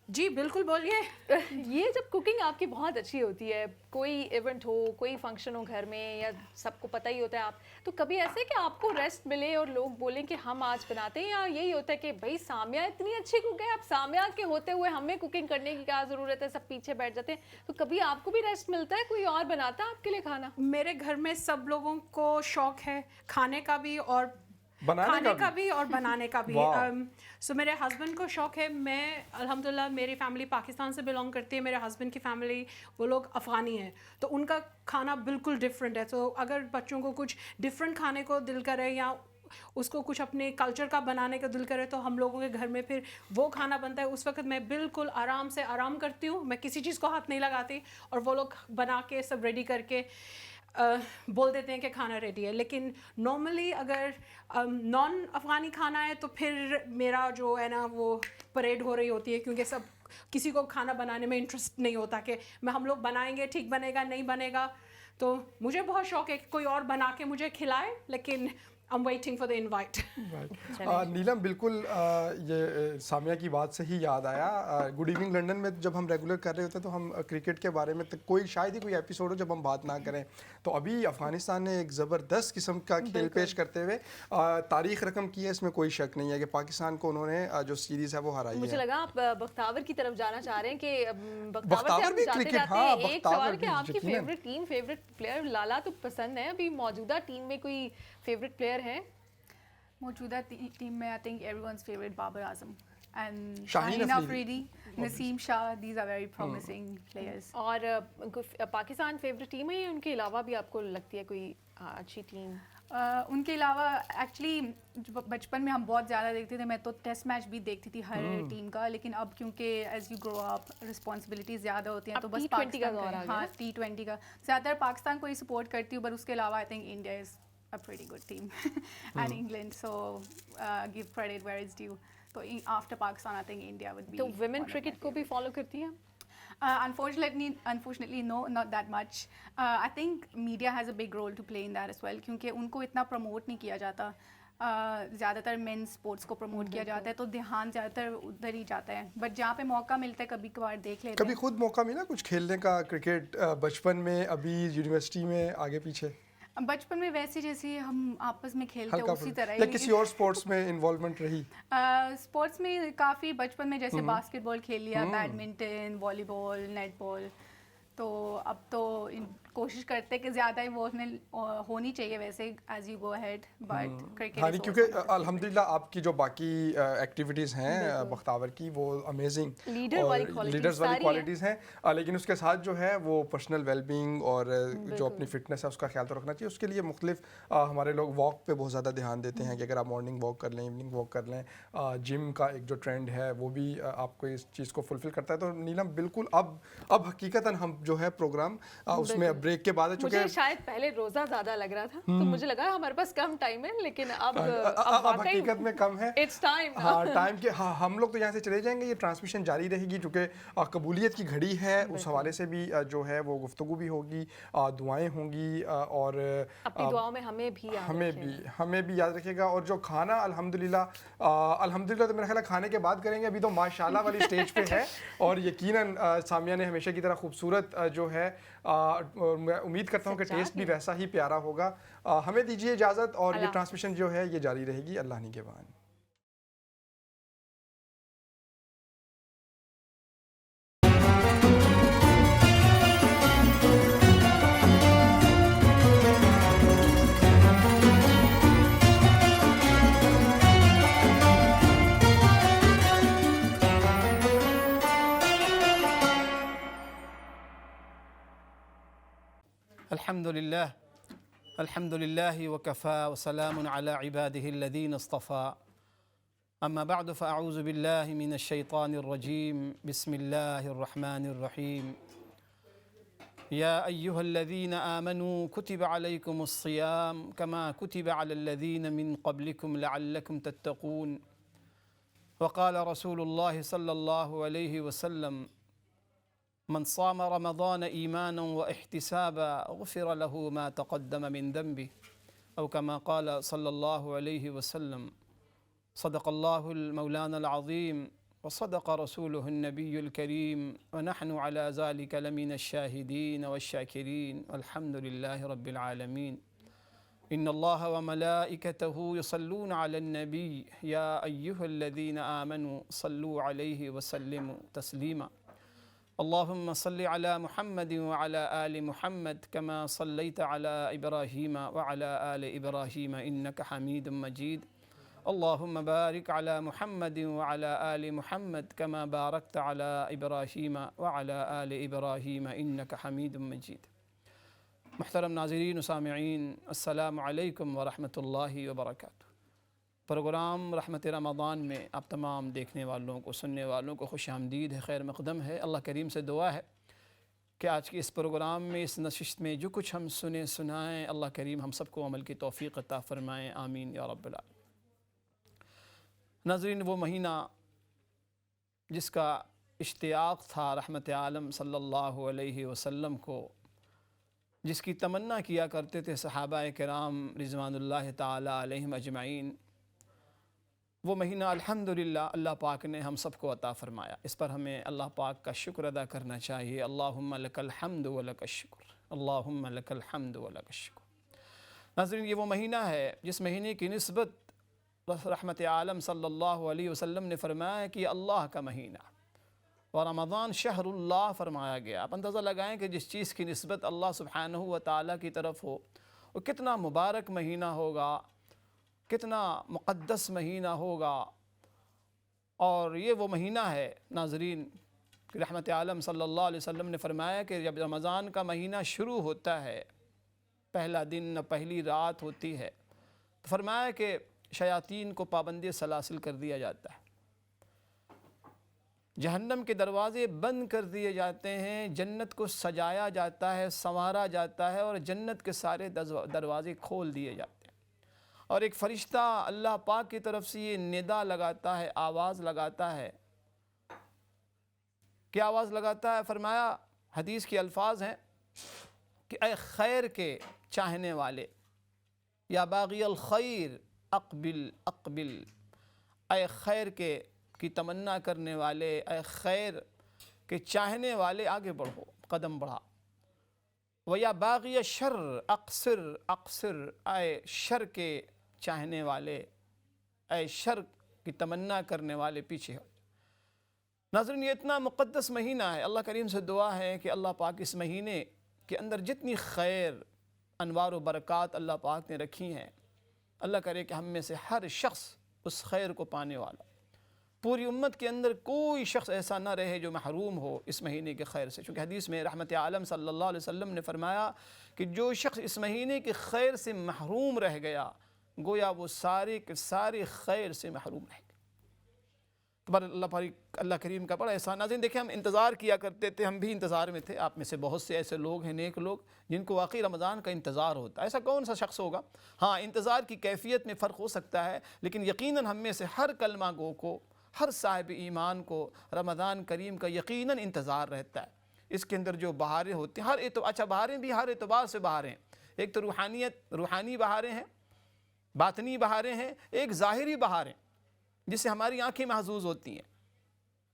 جی بالکل بولیے. یہ جب کوکنگ آپ کی بہت اچھی ہوتی ہے, کوئی ایونٹ ہو, کوئی فنکشن ہو گھر میں, یا سب کو پتہ ہی ہوتا ہے آپ, تو کبھی ایسے کہ آپ کو ریسٹ ملے اور لوگ بولیں کہ ہم آج بناتے ہیں, یا یہی ہوتا ہے کہ بھائی سامیہ اتنی اچھی کوک ہے, اب سامیہ کے ہوتے ہوئے ہمیں کوکنگ کرنے کی کیا ضرورت ہے, سب پیچھے بیٹھ جاتے ہیں, تو کبھی آپ کو بھی ریسٹ ملتا ہے, کوئی اور بناتا ہے آپ کے لیے کھانا؟ میرے گھر میں سب لوگوں کو شوق ہے کھانے کا بھی اور کھانے کا بھی اور بنانے کا بھی. سو میرے ہسبینڈ کو شوق ہے. میں الحمدللہ میری فیملی پاکستان سے بلانگ کرتی ہے, میرے ہسبینڈ کی فیملی وہ لوگ افغانی ہیں, تو ان کا کھانا بالکل ڈفرینٹ ہے. تو اگر بچوں کو کچھ ڈفرینٹ کھانے کو دل کرے یا اس کو کچھ اپنے کلچر کا بنانے کا دل کرے تو ہم لوگوں کے گھر میں پھر وہ کھانا بنتا ہے. اس وقت میں بالکل آرام سے آرام کرتی ہوں, میں کسی چیز کو ہاتھ نہیں لگاتی, اور وہ لوگ بنا کے سب ریڈی کر کے بول دیتے ہیں کہ کھانا ریڈی ہے. لیکن نارملی اگر نان افغانی کھانا ہے تو پھر میرا جو ہے نا وہ پریڈ ہو رہی ہوتی ہے, کیونکہ سب کسی کو کھانا بنانے میں انٹرسٹ نہیں ہوتا کہ ہم لوگ بنائیں گے ٹھیک بنے گا نہیں بنے گا. تو مجھے بہت شوق ہے کہ کوئی اور بنا کے مجھے کھلائے, لیکن I'm waiting for the invite. نیلم بالکل یہ سامیہ کی بات سے ہی یاد آیا, گڈ ایوننگ لنڈن میں جب ہم ریگولر کر رہے ہوتے ہیں تو ہم کرکٹ کے بارے میں کوئی شاید ہی کوئی ایپیسوڈ ہو جب ہم بات نہ کریں. تو ابھی افغانستان نے ایک زبردست قسم کا کھیل پیش کرتے ہوئے تاریخ رقم کی ہے, اس میں کوئی شک نہیں ہے کہ پاکستان کو انہوں نے جو سیریز ہے وہ ہرائی ہے. مجھے لگا آپ بختاور کی طرف جانا چاہ رہے ہیں کہ بختاور سے آپ جاتے جاتے ایک سوال کہ آپ کی فیوریٹ ٹیم, فیوریٹ پلیئر لالا تو پسند ہے, ابھی موجودہ ٹیم میں کوئی فیوریٹ پلیئر ہے؟ موجودہ ٹیم میں I think every one's favourite Babar Azam and Shaheen Afridi, Naseem Shah, these are very promising players. اور پاکستان فیوریٹ ٹیم ہے یا ان کے علاوہ بھی آپ کو لگتی ہے کوئی اچھی ٹیم؟ ان کے علاوہ ایکچولی بچپن میں ہم بہت زیادہ دیکھتے تھے, میں تو ٹیسٹ میچ بھی دیکھتی تھی ہر ٹیم کا, لیکن اب کیونکہ as you grow up responsibilities زیادہ ہوتی ہیں تو بس پاکستان کا, ہاں T20 کا زیادہ تر پاکستان کو ہی سپورٹ کرتی ہوں, پر اس کے علاوہ I think India is a pretty good team and England, so give credit where it's due. So after Pakistan I think India would be. تو women cricket کو بھی follow کرتی ہیں؟ Unfortunately no, not that much. I think media has a big role to play in that as well, کیونکہ ان کو اتنا promote نہیں کیا جاتا. زیادہ تر مین سپورٹس کو پروموٹ کیا جاتا ہے تو دھیان زیادہ تر ادھر ہی جاتا ہے. بٹ جہاں پہ موقع ملتا ہے کبھی کبھار دیکھ لیتے ہیں. کبھی خود موقع ملا کچھ کھیلنے کا کرکٹ بچپن میں, ابھی یونیورسٹی میں, آگے پیچھے؟ بچپن میں ویسے جیسے ہم آپس میں کھیلتے ہیں اسی طرح یا کسی اور سپورٹس میں انوالومنٹ رہی؟ اسپورٹس میں کافی بچپن میں جیسے باسکٹ بال کھیل لیا, بیڈمنٹن, والی بال, نیٹ بال. تو اب تو کوشش کرتے کہ زیادہ انوالومنٹ ہونی چاہیے ویسے as you go head, but cricket. ہاں کیونکہ الحمدللہ آپ کی جو باقی ایکٹیویٹیز ہیں بختاور کی وہ امیزنگ لیڈرز والی کوالٹیز ہیں, لیکن اس کے ساتھ جو ہے وہ پرسنل ویل بینگ اور جو اپنی فٹنس ہے اس کا خیال تو رکھنا چاہیے. اس کے لیے مختلف ہمارے لوگ واک پہ بہت زیادہ دھیان دیتے ہیں کہ اگر آپ مارننگ واک کر لیں, ایوننگ واک کر لیں. جم کا ایک جو ٹرینڈ ہے وہ بھی آپ کو اس چیز کو فلفل کرتا ہے. تو نیلم بالکل اب حقیقتاً ہم جو ہے پروگرام اس میں بریک کے بعد ہے, مجھے شاید پہلے روزہ زیادہ لگ رہا تھا تو مجھے لگا ہمارے پاس کم ٹائم ہے, لیکن اب حقیقت میں کم ہے. It's time. ہاں ٹائم کے ہم لوگ تو یہاں سے چلے جائیں گے, یہ ٹرانسمیشن جاری رہے گی چونکہ قبولیت کی گھڑی ہے. اس حوالے سے بھی جو ہے وہ گفتگو بھی ہوگی, دعائیں ہوں گی, اور اپنی دعاؤں میں ہمیں بھی یاد رکھے گا. اور جو کھانا الحمدللہ تو میرا خیال ہے کھانے کے بعد کریں گے, ابھی تو ماشاءاللہ والی سٹیج پہ ہے. اور یقیناً سامیہ نے ہمیشہ کی طرح خوبصورت جو ہے, میں امید کرتا ہوں کہ ٹیسٹ بھی ویسا ہی پیارا ہوگا. ہمیں دیجیے اجازت, اور یہ ٹرانسمیشن جو ہے یہ جاری رہے گی. اللہ نگہبان. الحمد لله وكفى وسلام على عباده الذين اصطفى. أما بعد فأعوذ بالله من الشيطان الرجيم. بسم الله الرحمن الرحيم. يا أيها الذين آمنوا كتب عليكم الصيام كما كتب على الذين من قبلكم لعلكم تتقون. وقال رسول الله صلى الله عليه وسلم من صام رمضان إيمانا واحتسابا غفر له ما تقدم من ذنبه أو كما قال صلى الله عليه وسلم. صدق الله المولانا العظيم وصدق رسوله النبي الكريم ونحن على ذلك لمن الشاهدين والشاكرين والحمد لله رب العالمين. إن الله وملائكته يصلون على النبي يا أيها الذين آمنوا صلوا عليه وسلموا تسليما. اللهم صل على محمد وعلى آل محمد كما صليت على إبراهيم وعلى آل إبراهيم إنك حميد مجيد. اللهم بارك على محمد وعلى آل محمد كما باركت على إبراهيم وعلى آل إبراهيم إنك حميد مجيد. محترم ناظرین و سامعین, السلام علیکم ورحمۃ اللہ وبرکاتہ. پروگرام رحمت رمضان میں آپ تمام دیکھنے والوں کو, سننے والوں کو خوش آمدید ہے, خیر مقدم ہے. اللہ کریم سے دعا ہے کہ آج کی اس پروگرام میں, اس نشست میں جو کچھ ہم سنائیں, اللہ کریم ہم سب کو عمل کی توفیق عطا فرمائیں, آمین یا رب العالمین. ناظرین, وہ مہینہ جس کا اشتیاق تھا رحمت عالم صلی اللہ علیہ وسلم کو, جس کی تمنا کیا کرتے تھے صحابہ کرام رضوان اللہ تعالی علیہم اجمعین, وہ مہینہ الحمدللہ اللہ پاک نے ہم سب کو عطا فرمایا. اس پر ہمیں اللہ پاک کا شکر ادا کرنا چاہیے. اللہم لک الحمد و لک الشکر, اللہم لک الحمد و لک الشکر. ناظرین, یہ وہ مہینہ ہے جس مہینے کی نسبت رحمت عالم صلی اللہ علیہ وسلم نے فرمایا کہ اللہ کا مہینہ, اور رمضان شہر اللہ فرمایا گیا. آپ اندازہ لگائیں کہ جس چیز کی نسبت اللہ سبحانہ و تعالیٰ کی طرف ہو وہ کتنا مبارک مہینہ ہوگا, کتنا مقدس مہینہ ہوگا. اور یہ وہ مہینہ ہے ناظرین کہ رحمت عالم صلی اللہ علیہ وسلم نے فرمایا کہ جب رمضان کا مہینہ شروع ہوتا ہے, پہلا دن پہلی رات ہوتی ہے, تو فرمایا کہ شیاطین کو پابندی سلاسل کر دیا جاتا ہے, جہنم کے دروازے بند کر دیے جاتے ہیں, جنت کو سجایا جاتا ہے, سنوارا جاتا ہے, اور جنت کے سارے دروازے کھول دیے جاتے ہیں. اور ایک فرشتہ اللہ پاک کی طرف سے یہ ندا لگاتا ہے, آواز لگاتا ہے. کیا آواز لگاتا ہے؟ فرمایا, حدیث کے الفاظ ہیں کہ اے خیر کے چاہنے والے, یا باغی الخیر اقبل اقبل، اے خیر کی تمنا کرنے والے، اے خیر کے چاہنے والے آگے بڑھو، قدم بڑھا۔ وَيَا بَاغِيَ الشَّرِّ اقصر اقصر، اے شر کے چاہنے والے، اے شر کی تمنا کرنے والے پیچھے ہو۔ ناظرین، یہ اتنا مقدس مہینہ ہے، اللہ کریم سے دعا ہے کہ اللہ پاک اس مہینے کے اندر جتنی خیر، انوار و برکات اللہ پاک نے رکھی ہیں، اللہ کرے کہ ہم میں سے ہر شخص اس خیر کو پانے والا، پوری امت کے اندر کوئی شخص ایسا نہ رہے جو محروم ہو اس مہینے کے خیر سے، چونکہ حدیث میں رحمت عالم صلی اللہ علیہ وسلم نے فرمایا کہ جو شخص اس مہینے کے خیر سے محروم رہ گیا، گویا وہ سارے کے سارے خیر سے محروم رہ گئے۔ تو اللہ کریم کا بڑا احسان۔ ناظرین دیکھیں، ہم انتظار کیا کرتے تھے، ہم بھی انتظار میں تھے، آپ میں سے بہت سے ایسے لوگ ہیں، نیک لوگ، جن کو واقعی رمضان کا انتظار ہوتا ہے۔ ایسا کون سا شخص ہوگا؟ ہاں، انتظار کی کیفیت میں فرق ہو سکتا ہے، لیکن یقیناً ہم میں سے ہر کلمہ گو کو، ہر صاحب ایمان کو رمضان کریم کا یقیناً انتظار رہتا ہے۔ اس کے اندر جو بہاریں ہوتی ہیں، اچھا بہاریں بھی ہر اعتبار سے بہاریں ہیں۔ ایک تو روحانی بہاریں ہیں، باطنی بہاریں ہیں، ایک ظاہری بہاریں جس سے ہماری آنکھیں محظوظ ہوتی ہیں۔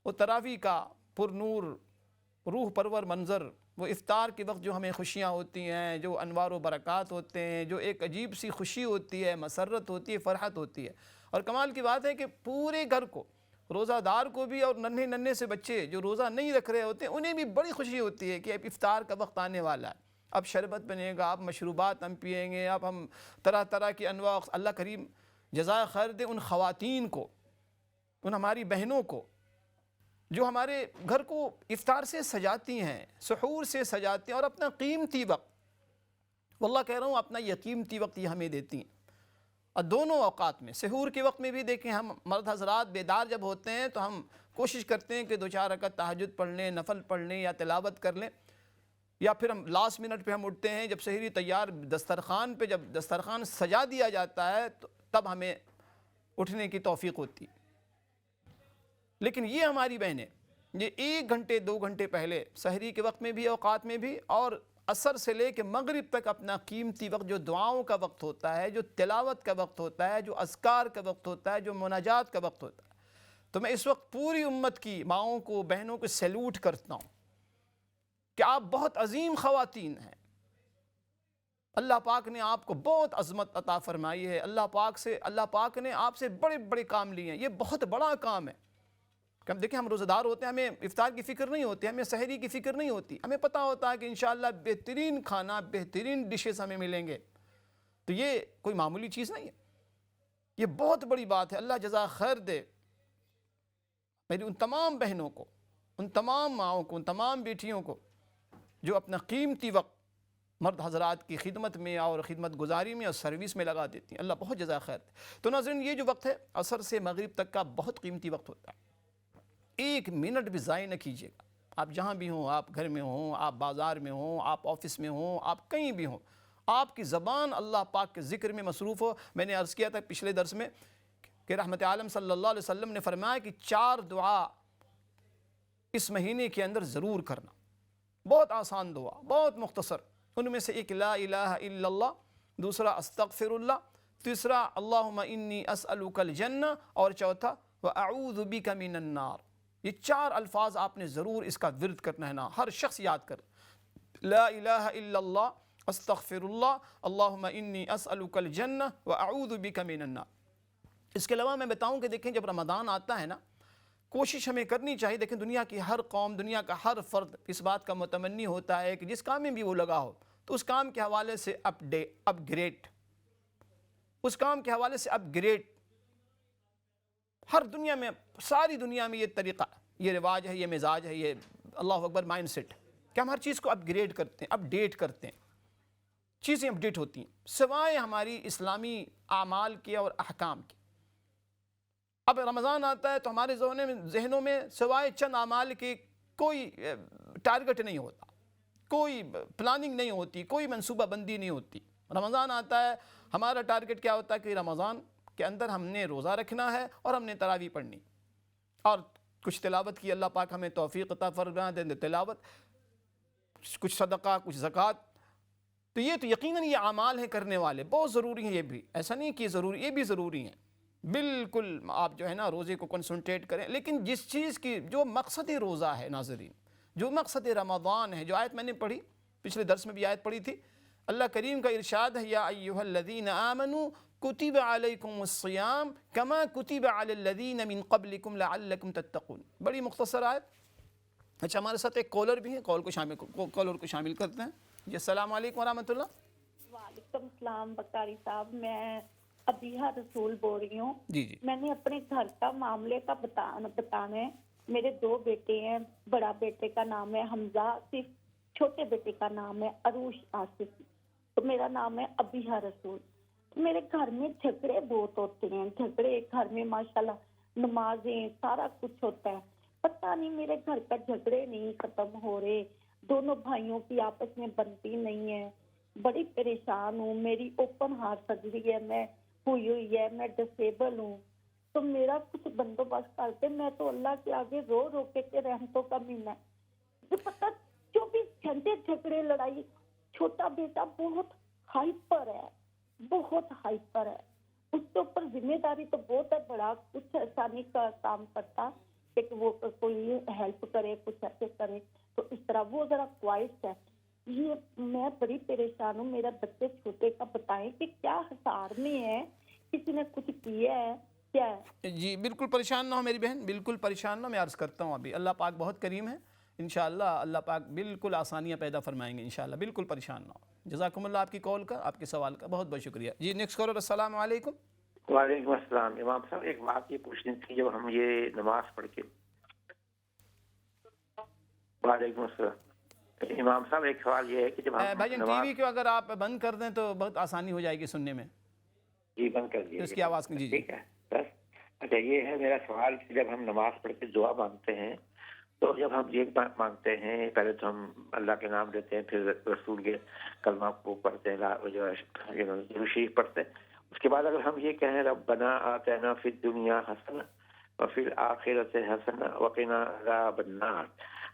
وہ تراویح کا پر نور، روح پرور منظر، وہ افطار کے وقت جو ہمیں خوشیاں ہوتی ہیں، جو انوار و برکات ہوتے ہیں، جو ایک عجیب سی خوشی ہوتی ہے، مسرت ہوتی ہے، فرحت ہوتی ہے۔ اور کمال کی بات ہے کہ پورے گھر کو، روزہ دار کو بھی اور ننھے سے بچے جو روزہ نہیں رکھ رہے ہوتے ہیں، انہیں بھی بڑی خوشی ہوتی ہے کہ اب افطار کا وقت آنے والا ہے، اب شربت بنے گا، اب مشروبات ہم پئیں گے، اب ہم طرح طرح کی انواع۔ اللہ کریم جزائے خیر دے ان خواتین کو، ان ہماری بہنوں کو جو ہمارے گھر کو افطار سے سجاتی ہیں، سحور سے سجاتی ہیں، اور اپنا قیمتی وقت، واللہ کہہ رہا ہوں اپنا یہ قیمتی وقت یہ ہمیں دیتی ہیں۔ اور دونوں اوقات میں، سحور کے وقت میں بھی دیکھیں، ہم مرد حضرات بیدار جب ہوتے ہیں تو ہم کوشش کرتے ہیں کہ 2-4 رکعت تہجد پڑھ لیں، نفل پڑھ لیں یا تلاوت کر لیں، یا پھر ہم لاسٹ منٹ پہ ہم اٹھتے ہیں جب سحری تیار دسترخوان پہ، جب دسترخوان سجا دیا جاتا ہے تو تب ہمیں اٹھنے کی توفیق ہوتی ہے۔ لیکن یہ ہماری بہنیں، یہ 1 گھنٹے 2 گھنٹے پہلے سحری کے وقت میں بھی، اوقات میں بھی، اور عصر سے لے کے مغرب تک اپنا قیمتی وقت، جو دعاؤں کا وقت ہوتا ہے، جو تلاوت کا وقت ہوتا ہے، جو اذکار کا وقت ہوتا ہے، جو مناجات کا وقت ہوتا ہے، تو میں اس وقت پوری امت کی ماؤں کو، بہنوں کو سیلوٹ کرتا ہوں کہ آپ بہت عظیم خواتین ہیں۔ اللہ پاک نے آپ کو بہت عظمت عطا فرمائی ہے، اللہ پاک نے آپ سے بڑے بڑے کام لیے ہیں، یہ بہت بڑا کام ہے۔ دیکھیں، ہم روزہ دار ہوتے ہیں، ہمیں افطار کی فکر نہیں ہوتی، ہمیں سحری کی فکر نہیں ہوتی، ہمیں پتہ ہوتا ہے کہ انشاءاللہ بہترین کھانا، بہترین ڈشز ہمیں ملیں گے۔ تو یہ کوئی معمولی چیز نہیں ہے، یہ بہت بڑی بات ہے۔ اللہ جزا خیر دے میری ان تمام بہنوں کو، ان تمام ماؤں کو، ان تمام بیٹیوں کو جو اپنا قیمتی وقت مرد حضرات کی خدمت میں اور خدمت گزاری میں اور سروس میں لگا دیتی ہیں۔ اللہ بہت جزا خیر دے۔ تو ناظرین، یہ جو وقت ہے عصر سے مغرب تک کا بہت قیمتی وقت ہوتا ہے، 1 منٹ بھی ضائع نہ کیجیے گا۔ آپ جہاں بھی ہوں، آپ گھر میں ہوں، آپ بازار میں ہوں، آپ آفس میں ہوں، آپ کہیں بھی ہوں، آپ کی زبان اللہ پاک کے ذکر میں مصروف ہو۔ میں نے عرض کیا تھا پچھلے درس میں کہ رحمت عالم صلی اللہ علیہ وسلم نے فرمایا کہ 4 دعا اس مہینے کے اندر ضرور کرنا، بہت آسان دعا، بہت مختصر۔ ان میں سے ایک لا الہ الا اللہ، دوسرا استغفر اللہ، تیسرا اللہم انی اسألک الجنہ، اور چوتھا وَأَعُوذُ بِكَ مِنَ النَّارِ۔ یہ 4 الفاظ آپ نے ضرور اس کا ورد کرنا ہے نا، ہر شخص یاد کر، لا الہ الا اللہ، استغفر اللہ، اللہم انی اسألک الجنہ، وَأَعُوذُ بِكَ مِنَ النَّارِ۔ اس کے علاوہ میں بتاؤں کہ دیکھیں، جب رمضان آتا ہے نا، کوشش ہمیں کرنی چاہیے، دیکھیں دنیا کی ہر قوم، دنیا کا ہر فرد اس بات کا متمنی ہوتا ہے کہ جس کام میں بھی وہ لگا ہو تو اس کام کے حوالے سے اپ گریڈ، اس کام کے حوالے سے اپ گریڈ۔ ہر دنیا میں، ساری دنیا میں یہ طریقہ، یہ رواج ہے، یہ مزاج ہے، یہ اللہ اکبر مائنڈ سیٹ کہ ہم ہر چیز کو اپ گریڈ کرتے ہیں، اپ ڈیٹ کرتے ہیں، چیزیں اپ ڈیٹ ہوتی ہیں سوائے ہماری اسلامی اعمال کے اور احکام کے۔ اب رمضان آتا ہے تو ہمارے ذہنوں میں سوائے چند اعمال کے کوئی ٹارگٹ نہیں ہوتا، کوئی پلاننگ نہیں ہوتی، کوئی منصوبہ بندی نہیں ہوتی۔ رمضان آتا ہے، ہمارا ٹارگٹ کیا ہوتا ہے کہ رمضان کے اندر ہم نے روزہ رکھنا ہے اور ہم نے تراویح پڑھنی اور کچھ تلاوت کی، اللہ پاک ہمیں توفیق عطا فرما دے، تلاوت، کچھ صدقہ، کچھ زکوٰۃ، تو یہ تو یقیناً یہ اعمال ہیں کرنے والے بہت ضروری ہیں، یہ بھی ایسا نہیں کہ ضروری، یہ بھی ضروری ہیں بالکل. آپ جو ہے نا روزے کو کنسنٹریٹ کریں، لیکن جس چیز کی جو مقصد روزہ ہے ناظرین، جو مقصد رمضان ہے، جو آیت میں نے پڑھی پچھلے درس میں بھی آیت پڑھی تھی، اللہ کریم کا ارشاد ہے یا ایھا الذین آمنوا کتب علیکم الصیام کما کتب علی الذین من قبلکم لعلکم تتقون. بڑی مختصر آیت. اچھا ہمارے ساتھ ایک کالر بھی ہے، کالر کو شامل کرتے ہیں. جی السلام علیکم ورحمۃ اللہ. وعلیکم السلام بکاری صاحب، میں ابیہ رسول بول رہی ہوں. جی جی میں نے اپنے گھر کا معاملے کا بتانا ہے. میرے 2 بیٹے ہیں، بڑا بیٹے کا نام ہے حمزہ آصف، چھوٹے بیٹے کا نام ہے عروش آصف، تو میرا نام ہے ابیہ رسول. میرے گھر میں جھگڑے بہت ہوتے ہیں، جھگڑے گھر میں ماشاءاللہ نمازیں سارا کچھ ہوتا ہے، پتہ نہیں میرے گھر کا جھگڑے نہیں ختم ہو رہے، دونوں بھائیوں کی آپس میں بنتی نہیں ہے. بڑی پریشان ہوں. میری اوپن ہارٹ سرجری ہے، میں ہوئی ہے، میں ڈسیبل ہوں. تو میرا کچھ بندوبست کرتے. میں تو اللہ کے آگے رو رو کے رحمتوں کا مہینہ ہے، پتہ 24 گھنٹے جھگڑے لڑائی. چھوٹا بیٹا بہت ہائپر ہے، بہت ہائپر ہے. اس کے اوپر ذمہ داری تو بہت ہے، بڑا کچھ ایسا نہیں کا کام کرتا کہ وہ کوئی ہیلپ کرے، کچھ ایسے کرے. تو اس طرح وہ ذرا کوائٹ ہے. یہ میں بڑی پریشان ہوں. میرا بچے چھوٹے کا بتائیں کہ کیا حصار میں ہے، کسی نے کچھ کیا ہے کیا ہے. جی بالکل پریشان نہ ہو میری بہن، بالکل پریشان نہ ہو. میں عرض کرتا ہوں ابھی اللہ پاک بہت کریم ہے، انشاءاللہ اللہ پاک بالکل آسانیاں پیدا فرمائیں گے انشاءاللہ. بالکل پریشان نہ ہو. جزاکم اللہ آپ کی کال کا، آپ کے سوال کا بہت بہت شکریہ. جی نیکسٹ کالر السلام علیکم. وعلیکم السلام. امام صاحب ایک بات یہ پوچھنی تھی، جب ہم یہ نماز پڑھ کے وعلیکم السلام امام صاحب ایک سوال یہ ہے کہ جب ہم بھائی جان ٹی وی کو اگر آپ بند کر دیں تو بہت آسانی ہو جائے گی سننے میں. جی بند کر دیجیے اس کی آواز جی جی ٹھیک ہے بس. اچھا یہ ہے میرا سوال کہ جب ہم نماز پڑھ کے دعا مانگتے ہیں تو جب ہم یہ مانگتے ہیں، پہلے تو ہم اللہ کے نام لیتے ہیں، پھر رسول کے کلمہ کو پڑھتے ہیں، جو شریف پڑھتے ہیں. اس کے بعد اگر ہم یہ کہیں ربنا آتنا فی الدنیا حسنہ وفی الآخرۃ حسنہ وقنا عذاب النار،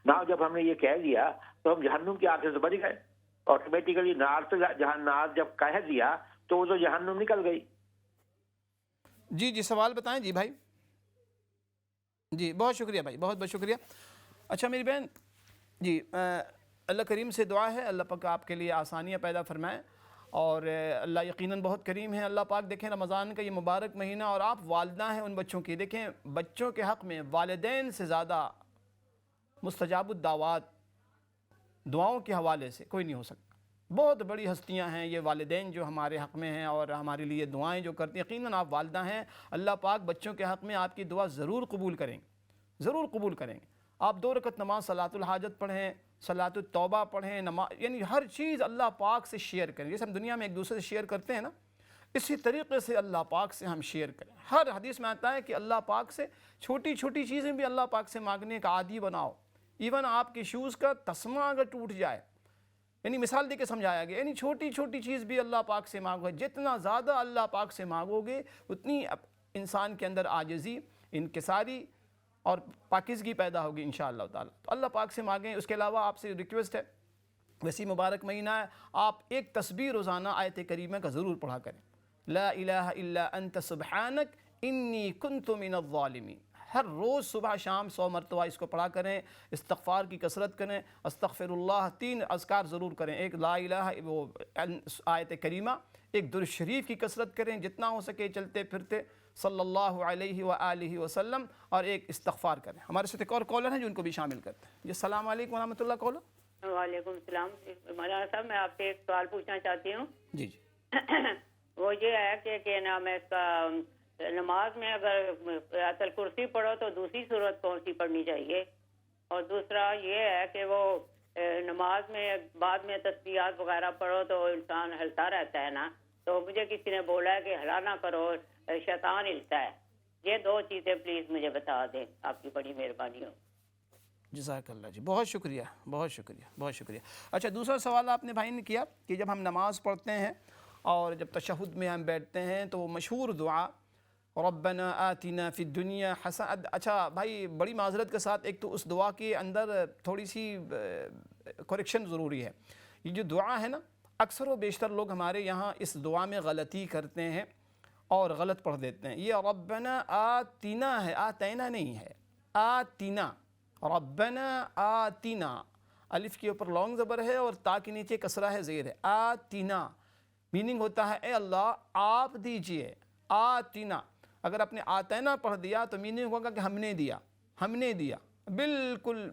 نا جب ہم نے یہ کہہ دیا تو ہم جہنم کی آگ سے بچ گئے. آٹومیٹیکلی نار تو نار جب کہہ دیا تو وہ تو جہنم نکل گئی. جی جی سوال بتائیں جی بھائی. جی بہت شکریہ بھائی، بہت بہت شکریہ. اچھا میری بہن جی اللہ کریم سے دعا ہے اللہ پاک آپ کے لیے آسانیاں پیدا فرمائیں، اور اللہ یقیناً بہت کریم ہے. اللہ پاک دیکھیں رمضان کا یہ مبارک مہینہ، اور آپ والدہ ہیں ان بچوں کی، دیکھیں بچوں کے حق میں والدین سے زیادہ مستجاب الدعوات دعاؤں کے حوالے سے کوئی نہیں ہو سکتا. بہت بڑی ہستیاں ہیں یہ والدین جو ہمارے حق میں ہیں اور ہمارے لیے دعائیں جو کرتی ہیں. یقیناً آپ والدہ ہیں، اللہ پاک بچوں کے حق میں آپ کی دعا ضرور قبول کریں گے، ضرور قبول کریں گے. آپ 2 رکعت نماز صلاۃ الحاجت پڑھیں، صلاۃ التوبہ پڑھیں، یعنی ہر چیز اللہ پاک سے شیئر کریں. جیسے ہم دنیا میں ایک دوسرے سے شیئر کرتے ہیں نا، اسی طریقے سے اللہ پاک سے ہم شیئر کریں. ہر حدیث میں آتا ہے کہ اللہ پاک سے چھوٹی چھوٹی چیزیں بھی اللہ پاک سے مانگنے کا عادی بناؤ. ایون آپ کے شوز کا تسمہ اگر ٹوٹ جائے، یعنی مثال دے کے سمجھایا گیا، یعنی چھوٹی چھوٹی چیز بھی اللہ پاک سے مانگو. جتنا زیادہ اللہ پاک سے مانگو گے اتنی انسان کے اندر عاجزی، انکساری اور پاکیزگی پیدا ہوگی انشاءاللہ تعالی. تو اللہ پاک سے مانگیں. اس کے علاوہ آپ سے ریکویسٹ ہے، ویسی مبارک مہینہ ہے، آپ ایک تسبیح روزانہ آیت کریمہ کا ضرور پڑھا کریں. لا الہ الا انت سبحانک انی کنت من الظالمین. ہر روز صبح شام 100 مرتبہ اس کو پڑھا کریں. استغفار کی کثرت کریں. استغفر اللہ 3 اذکار ضرور کریں. ایک لا الہ وہ آیت کریمہ، ایک درود شریف کی کثرت کریں جتنا ہو سکے چلتے پھرتے صلی اللہ علیہ وآلہ وسلم، اور ایک استغفار کریں. ہمارے ساتھ ایک اور کالر ہیں جو ان کو بھی شامل کرتے ہیں. جی السلام علیکم ورحمۃ اللہ. کالر. وعلیکم السلام. مولانا صاحب میں آپ سے ایک سوال پوچھنا چاہتی ہوں. جی جی وہ یہ ہے کہ کیا نام ہے اس کا، نماز میں اگر آیت الکرسی پڑھو تو دوسری صورت کون سی پڑھنی چاہیے؟ اور دوسرا یہ ہے کہ وہ نماز میں بعد میں تسبیحات وغیرہ پڑھو تو انسان ہلتا رہتا ہے نا، تو مجھے کسی نے بولا ہے کہ ہلا نہ کرو، شیطان ہلتا ہے. یہ 2 چیزیں پلیز مجھے بتا دیں، آپ کی بڑی مہربانی ہو. جزاک اللہ. جی بہت شکریہ، بہت شکریہ، بہت شکریہ. اچھا دوسرا سوال آپ نے بھائی نے کیا کہ جب ہم نماز پڑھتے ہیں اور جب تشہد میں ہم بیٹھتے ہیں تو وہ مشہور دعا ربنا آتنا فی الدنیا حسنہ. اچھا بھائی بڑی معذرت کے ساتھ ایک تو اس دعا کے اندر تھوڑی سی کریکشن ضروری ہے. یہ جو دعا ہے نا اکثر و بیشتر لوگ ہمارے یہاں اس دعا میں غلطی کرتے ہیں اور غلط پڑھ دیتے ہیں. یہ ربنا آتنا ہے، آتینا نہیں ہے، آتنا. ربنا آتنا، الف کے اوپر لانگ زبر ہے اور تا کے نیچے کسرہ ہے، زیر ہے. آتنا میننگ ہوتا ہے اے اللہ آپ دیجئے. آتنا اگر آپ نے آتینا پڑھ دیا تو میننگ ہوگا کہ ہم نے دیا، ہم نے دیا. بالکل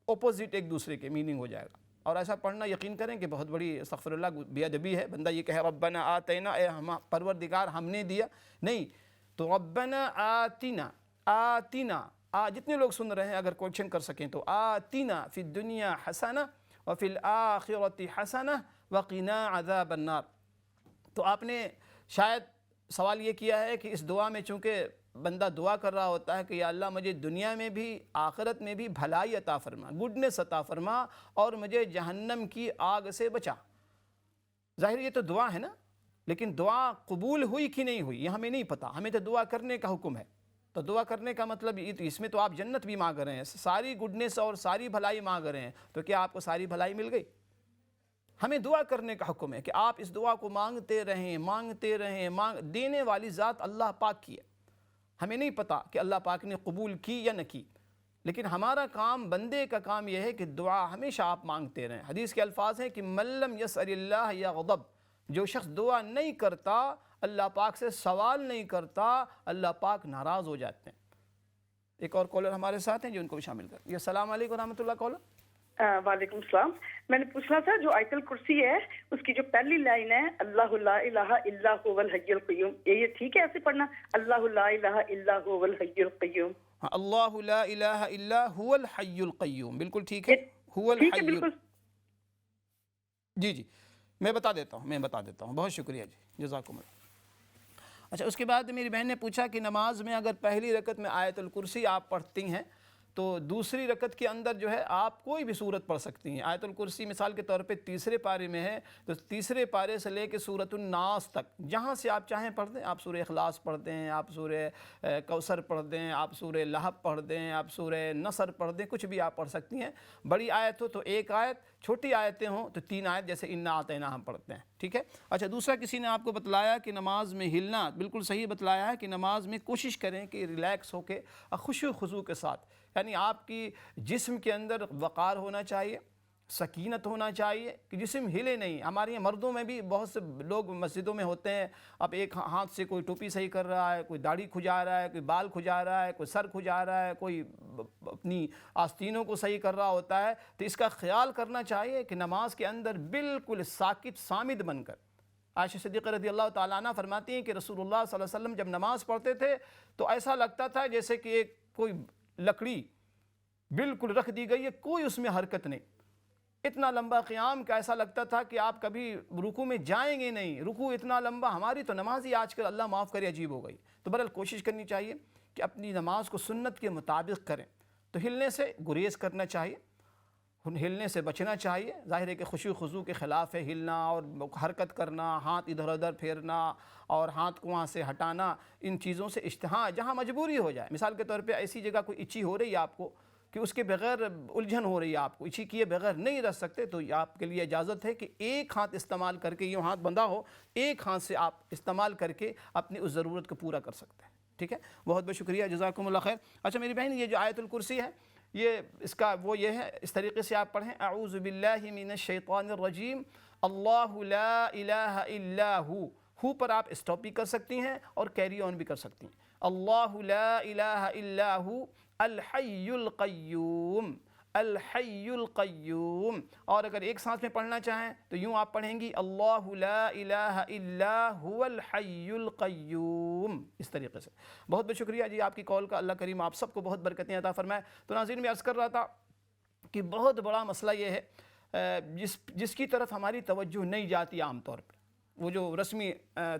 اپوزٹ ایک دوسرے کے میننگ ہو جائے گا. اور ایسا پڑھنا یقین کریں کہ بہت بڑی استغفر اللہ بے ادبی ہے. بندہ یہ کہے ربنا آتینا، اے ہم پروردگار ہم نے دیا، نہیں. تو ربنا آتنا، آتنا جتنے لوگ سن رہے ہیں اگر کوشچن کر سکیں تو آتنا فی الدنیا حسنہ وفی الآخرۃ حسنہ وقنا عذاب النار. تو آپ نے شاید سوال یہ کیا ہے کہ اس دعا میں چونکہ بندہ دعا کر رہا ہوتا ہے کہ یا اللہ مجھے دنیا میں بھی آخرت میں بھی بھلائی عطا فرما، گڈنس عطا فرما، اور مجھے جہنم کی آگ سے بچا. ظاہر یہ تو دعا ہے نا، لیکن دعا قبول ہوئی کہ نہیں ہوئی یہ ہمیں نہیں پتہ. ہمیں تو دعا کرنے کا حکم ہے. تو دعا کرنے کا مطلب اس میں تو آپ جنت بھی مانگ رہے ہیں، ساری گڈنس اور ساری بھلائی مانگ رہے ہیں. تو کیا آپ کو ساری بھلائی مل گئی؟ ہمیں دعا کرنے کا حکم ہے کہ آپ اس دعا کو مانگتے رہیں، مانگتے رہیں. دینے والی ذات اللہ پاک کی ہے. ہمیں نہیں پتہ کہ اللہ پاک نے قبول کی یا نہ کی، لیکن ہمارا کام، بندے کا کام یہ ہے کہ دعا ہمیشہ آپ مانگتے رہیں. حدیث کے الفاظ ہیں کہ من لم یسأل اللہ یغضب، جو شخص دعا نہیں کرتا، اللہ پاک سے سوال نہیں کرتا، اللہ پاک ناراض ہو جاتے ہیں. ایک اور کالر ہمارے ساتھ ہیں جو ان کو بھی شامل کر. یہ السلام علیکم ورحمۃ اللہ. کالر. وعلیکم السلام. میں نے پوچھنا تھا جو آیت الکرسی ہے اس کی جو پہلی لائن ہے اللہ لا الہ الا هو الحی القیوم، یہ ٹھیک ہے ایسے پڑھنا؟ اللہ لا الہ الا هو الحی القیوم. اللہ لا الہ الا هو الحی القیوم، بالکل ٹھیک ہے. هو الحی. بالکل. جی میں بتا دیتا ہوں. بہت شکریہ جی، جزاکم اللہ. اچھا، اس کے بعد میری بہن نے پوچھا کہ نماز میں اگر پہلی رکعت میں آیت الکرسی آپ پڑھتی ہیں تو دوسری رکعت کے اندر جو ہے آپ کوئی بھی سورت پڑھ سکتی ہیں. آیت الکرسی مثال کے طور پہ تیسرے پارے میں ہے تو تیسرے پارے سے لے کے سورۃ الناس تک جہاں سے آپ چاہیں پڑھ دیں. آپ سورہ اخلاص پڑھ دیں، آپ سورہ کوثر پڑھ دیں، آپ سورہ لہب پڑھ دیں، آپ سورہ نصر پڑھ دیں، کچھ بھی آپ پڑھ سکتی ہیں. بڑی آیت ہو تو ایک آیت، چھوٹی آیتیں ہوں تو 3 آیت، جیسے انا اعطیناہ ہم پڑھتے ہیں. ٹھیک ہے. اچھا، دوسرا کسی نے آپ کو بتلایا کہ نماز میں ہلنا، بالکل صحیح بتلایا ہے کہ نماز میں کوشش کریں کہ ریلیکس ہو کے خشوع و خضوع کے ساتھ، یعنی آپ کی جسم کے اندر وقار ہونا چاہیے، سکینت ہونا چاہیے کہ جسم ہلے نہیں. ہمارے یہاں مردوں میں بھی بہت سے لوگ مسجدوں میں ہوتے ہیں، اب ایک ہاتھ سے کوئی ٹوپی صحیح کر رہا ہے، کوئی داڑھی کھجا رہا ہے، کوئی بال کھجا رہا ہے، کوئی سر کھجا رہا ہے، کوئی اپنی آستینوں کو صحیح کر رہا ہوتا ہے. تو اس کا خیال کرنا چاہیے کہ نماز کے اندر بالکل ساکت صامت بن کر. عائشہ صدیقہ رضی اللہ تعالیٰ عنہ فرماتی ہیں کہ رسول اللہ صلی اللہ علیہ وسلم جب نماز پڑھتے تھے تو ایسا لگتا تھا جیسے کہ ایک کوئی لکڑی بالکل رکھ دی گئی ہے، کوئی اس میں حرکت نہیں. اتنا لمبا قیام کہ ایسا لگتا تھا کہ آپ کبھی رکوع میں جائیں گے نہیں. رکوع اتنا لمبا، ہماری تو نماز ہی آج کل اللہ معاف کرے عجیب ہو گئی. تو بہرحال کوشش کرنی چاہیے کہ اپنی نماز کو سنت کے مطابق کریں. تو ہلنے سے گریز کرنا چاہیے، ہلنے سے بچنا چاہیے. ظاہر ہے کہ خشوع خضوع کے خلاف ہے ہلنا اور حرکت کرنا، ہاتھ ادھر ادھر پھیرنا اور ہاتھ کو وہاں سے ہٹانا. ان چیزوں سے اشتہاں جہاں مجبوری ہو جائے، مثال کے طور پہ ایسی جگہ کوئی اچھی ہو رہی ہے آپ کو کہ اس کے بغیر الجھن ہو رہی ہے، آپ کو اچھی کیے بغیر نہیں رہ سکتے، تو آپ کے لیے اجازت ہے کہ ایک ہاتھ استعمال کر کے، یہ ہاتھ بندھا ہو، ایک ہاتھ سے آپ استعمال کر کے اپنی اس ضرورت کو پورا کر سکتے ہیں. ٹھیک ہے. بہت بہت شکریہ، جزاکم اللہ خیر. اچھا میری بہن، یہ جو آیت الکرسی ہے یہ اس کا وہ یہ ہے، اس طریقے سے آپ پڑھیں اعوذ باللہ من الشیطان الرجیم اللہ لا الہ الا ہو پر آپ اسٹاپ بھی کر سکتی ہیں اور کیری آن بھی کر سکتی ہیں. اللہ لا الہ الا ہو الحی القیوم، الحی القیوم. اور اگر ایک سانس میں پڑھنا چاہیں تو یوں آپ پڑھیں گی اللہ لا الہ الا هو الحی القیوم، اس طریقے سے. بہت بہت شکریہ جی آپ کی کال کا. اللہ کریم آپ سب کو بہت برکتیں عطا فرمائے. تو ناظرین، میں عرض کر رہا تھا کہ بہت بڑا مسئلہ یہ ہے جس کی طرف ہماری توجہ نہیں جاتی عام طور پہ. وہ جو رسمی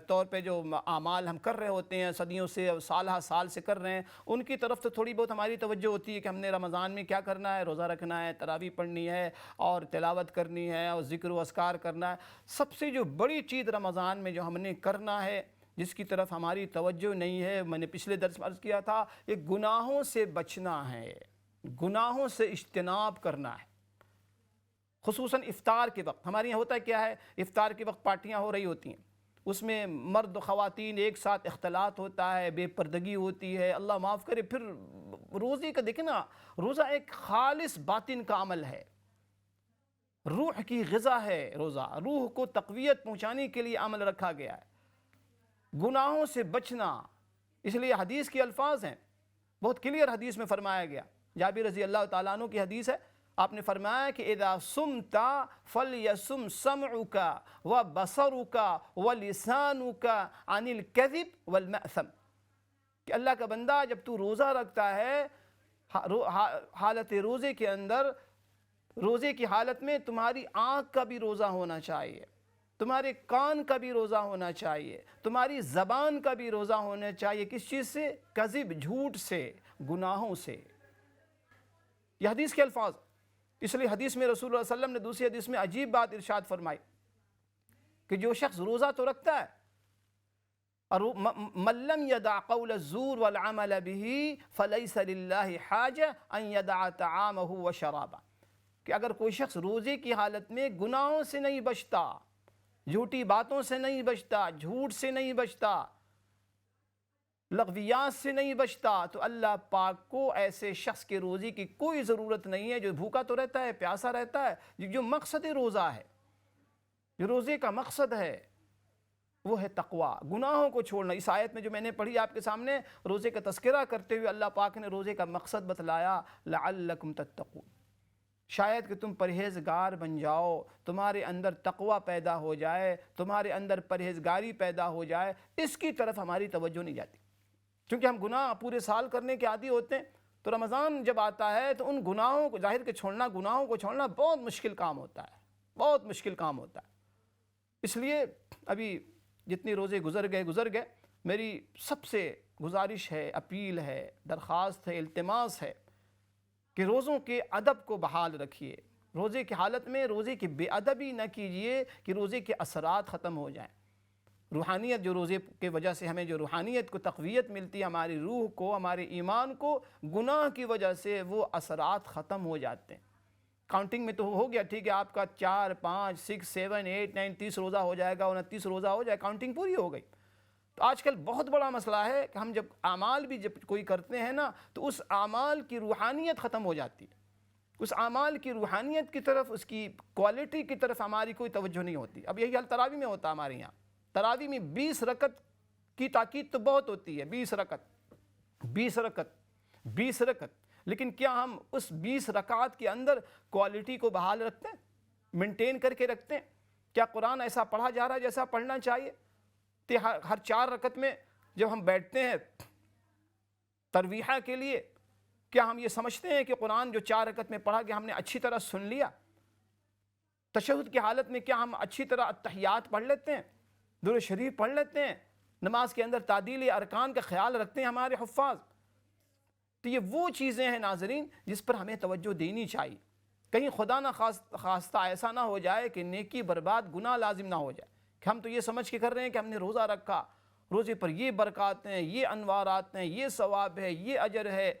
طور پہ جو اعمال ہم کر رہے ہوتے ہیں صدیوں سے، سالہ سال سے کر رہے ہیں، ان کی طرف تو تھوڑی بہت ہماری توجہ ہوتی ہے کہ ہم نے رمضان میں کیا کرنا ہے، روزہ رکھنا ہے، تراویح پڑھنی ہے اور تلاوت کرنی ہے اور ذکر و اذکار کرنا ہے. سب سے جو بڑی چیز رمضان میں جو ہم نے کرنا ہے، جس کی طرف ہماری توجہ نہیں ہے، میں نے پچھلے درس میں عرض کیا تھا، یہ گناہوں سے بچنا ہے، گناہوں سے اجتناب کرنا ہے. خصوصاً افطار کے وقت. ہمارے یہاں ہوتا ہے کیا ہے، افطار کے وقت پارٹیاں ہو رہی ہوتی ہیں، اس میں مرد و خواتین ایک ساتھ اختلاط ہوتا ہے، بے پردگی ہوتی ہے، اللہ معاف کرے. پھر روزے کا دیکھیں نا، روزہ ایک خالص باطن کا عمل ہے، روح کی غذا ہے. روزہ روح کو تقویت پہنچانے کے لیے عمل رکھا گیا ہے، گناہوں سے بچنا. اس لیے حدیث کے الفاظ ہیں، بہت کلیئر حدیث میں فرمایا گیا. جابر رضی اللہ تعالیٰ عنہ کی حدیث ہے، آپ نے فرمایا کہ اذا صمت فلیصم سمعک وبصرک ولسانک عن الکذب والمأثم. کہ اللہ کا بندہ جب تو روزہ رکھتا ہے، حالت روزے کے اندر، روزے کی حالت میں تمہاری آنکھ کا بھی روزہ ہونا چاہیے، تمہارے کان کا بھی روزہ ہونا چاہیے، تمہاری زبان کا بھی روزہ ہونا چاہیے. کس چیز سے؟ کذب، جھوٹ سے، گناہوں سے. یہ حدیث کے الفاظ. اس لیے حدیث میں رسول اللہ صلی اللہ علیہ وسلم نے دوسری حدیث میں عجیب بات ارشاد فرمائی کہ جو شخص روزہ تو رکھتا ہے، اور من لم يدع قول الزور والعمل به فليس لله حاجة ان يدع طعامه وشرابه. کہ اگر کوئی شخص روزے کی حالت میں گناہوں سے نہیں بچتا، جھوٹی باتوں سے نہیں بچتا، جھوٹ سے نہیں بچتا، لغویات سے نہیں بچتا، تو اللہ پاک کو ایسے شخص کے روزے کی کوئی ضرورت نہیں ہے. جو بھوکا تو رہتا ہے، پیاسا رہتا ہے. جو مقصد روزہ ہے، جو روزے کا مقصد ہے، وہ ہے تقوی، گناہوں کو چھوڑنا. اس آیت میں جو میں نے پڑھی آپ کے سامنے، روزے کا تذکرہ کرتے ہوئے اللہ پاک نے روزے کا مقصد بتلایا، لعلکم تتقون. شاید کہ تم پرہیزگار بن جاؤ، تمہارے اندر تقوی پیدا ہو جائے، تمہارے اندر پرہیزگاری پیدا ہو جائے. اس کی طرف ہماری توجہ نہیں جاتی، کیونکہ ہم گناہ پورے سال کرنے کے عادی ہوتے ہیں. تو رمضان جب آتا ہے تو ان گناہوں کو ظاہر کے چھوڑنا، گناہوں کو چھوڑنا بہت مشکل کام ہوتا ہے، بہت مشکل کام ہوتا ہے. اس لیے ابھی جتنے روزے گزر گئے، میری سب سے گزارش ہے، اپیل ہے، درخواست ہے، التماس ہے کہ روزوں کے ادب کو بحال رکھیے. روزے کی حالت میں روزے کی بے ادبی نہ کیجئے کہ روزے کے اثرات ختم ہو جائیں. روحانیت جو روزے کے وجہ سے ہمیں جو روحانیت کو تقویت ملتی ہے، ہماری روح کو، ہمارے ایمان کو، گناہ کی وجہ سے وہ اثرات ختم ہو جاتے ہیں. کاؤنٹنگ میں تو ہو گیا، ٹھیک ہے، آپ کا 4 5 6 7 8 9 30 روزہ ہو جائے گا، 29 روزہ ہو جائے، کاؤنٹنگ پوری ہو گئی. تو آج کل بہت بڑا مسئلہ ہے کہ ہم جب اعمال بھی جب کوئی کرتے ہیں نا، تو اس اعمال کی روحانیت ختم ہو جاتی ہے. اس اعمال کی روحانیت کی طرف، اس کی کوالٹی کی طرف ہماری کوئی توجہ نہیں ہوتی. اب یہی حال تراویح میں ہوتا ہے ہمارے یہاں. تراویح میں 20 رکعت کی تاکید تو بہت ہوتی ہے، 20 رکعت، لیکن کیا ہم اس 20 رکعات کے اندر کوالٹی کو بحال رکھتے ہیں، مینٹین کر کے رکھتے ہیں؟ کیا قرآن ایسا پڑھا جا رہا ہے جیسا پڑھنا چاہیے؟ کہ ہر 4 رکعت میں جب ہم بیٹھتے ہیں ترویحہ کے لیے، کیا ہم یہ سمجھتے ہیں کہ قرآن جو 4 رکعت میں پڑھا گیا ہم نے اچھی طرح سن لیا؟ تشہد کی حالت میں کیا ہم اچھی طرح التحیات پڑھ لیتے ہیں، درود شریف پڑھ لیتے ہیں، نماز کے اندر تعدیل ارکان کا خیال رکھتے ہیں ہمارے حفاظ؟ تو یہ وہ چیزیں ہیں ناظرین جس پر ہمیں توجہ دینی چاہیے. کہیں خدا نہ خواستہ ایسا نہ ہو جائے کہ نیکی برباد، گناہ لازم نہ ہو جائے کہ ہم تو یہ سمجھ کے کر رہے ہیں کہ ہم نے روزہ رکھا، روزے پر یہ برکات ہیں، یہ انوارات ہیں، یہ ثواب ہے، یہ اجر ہے،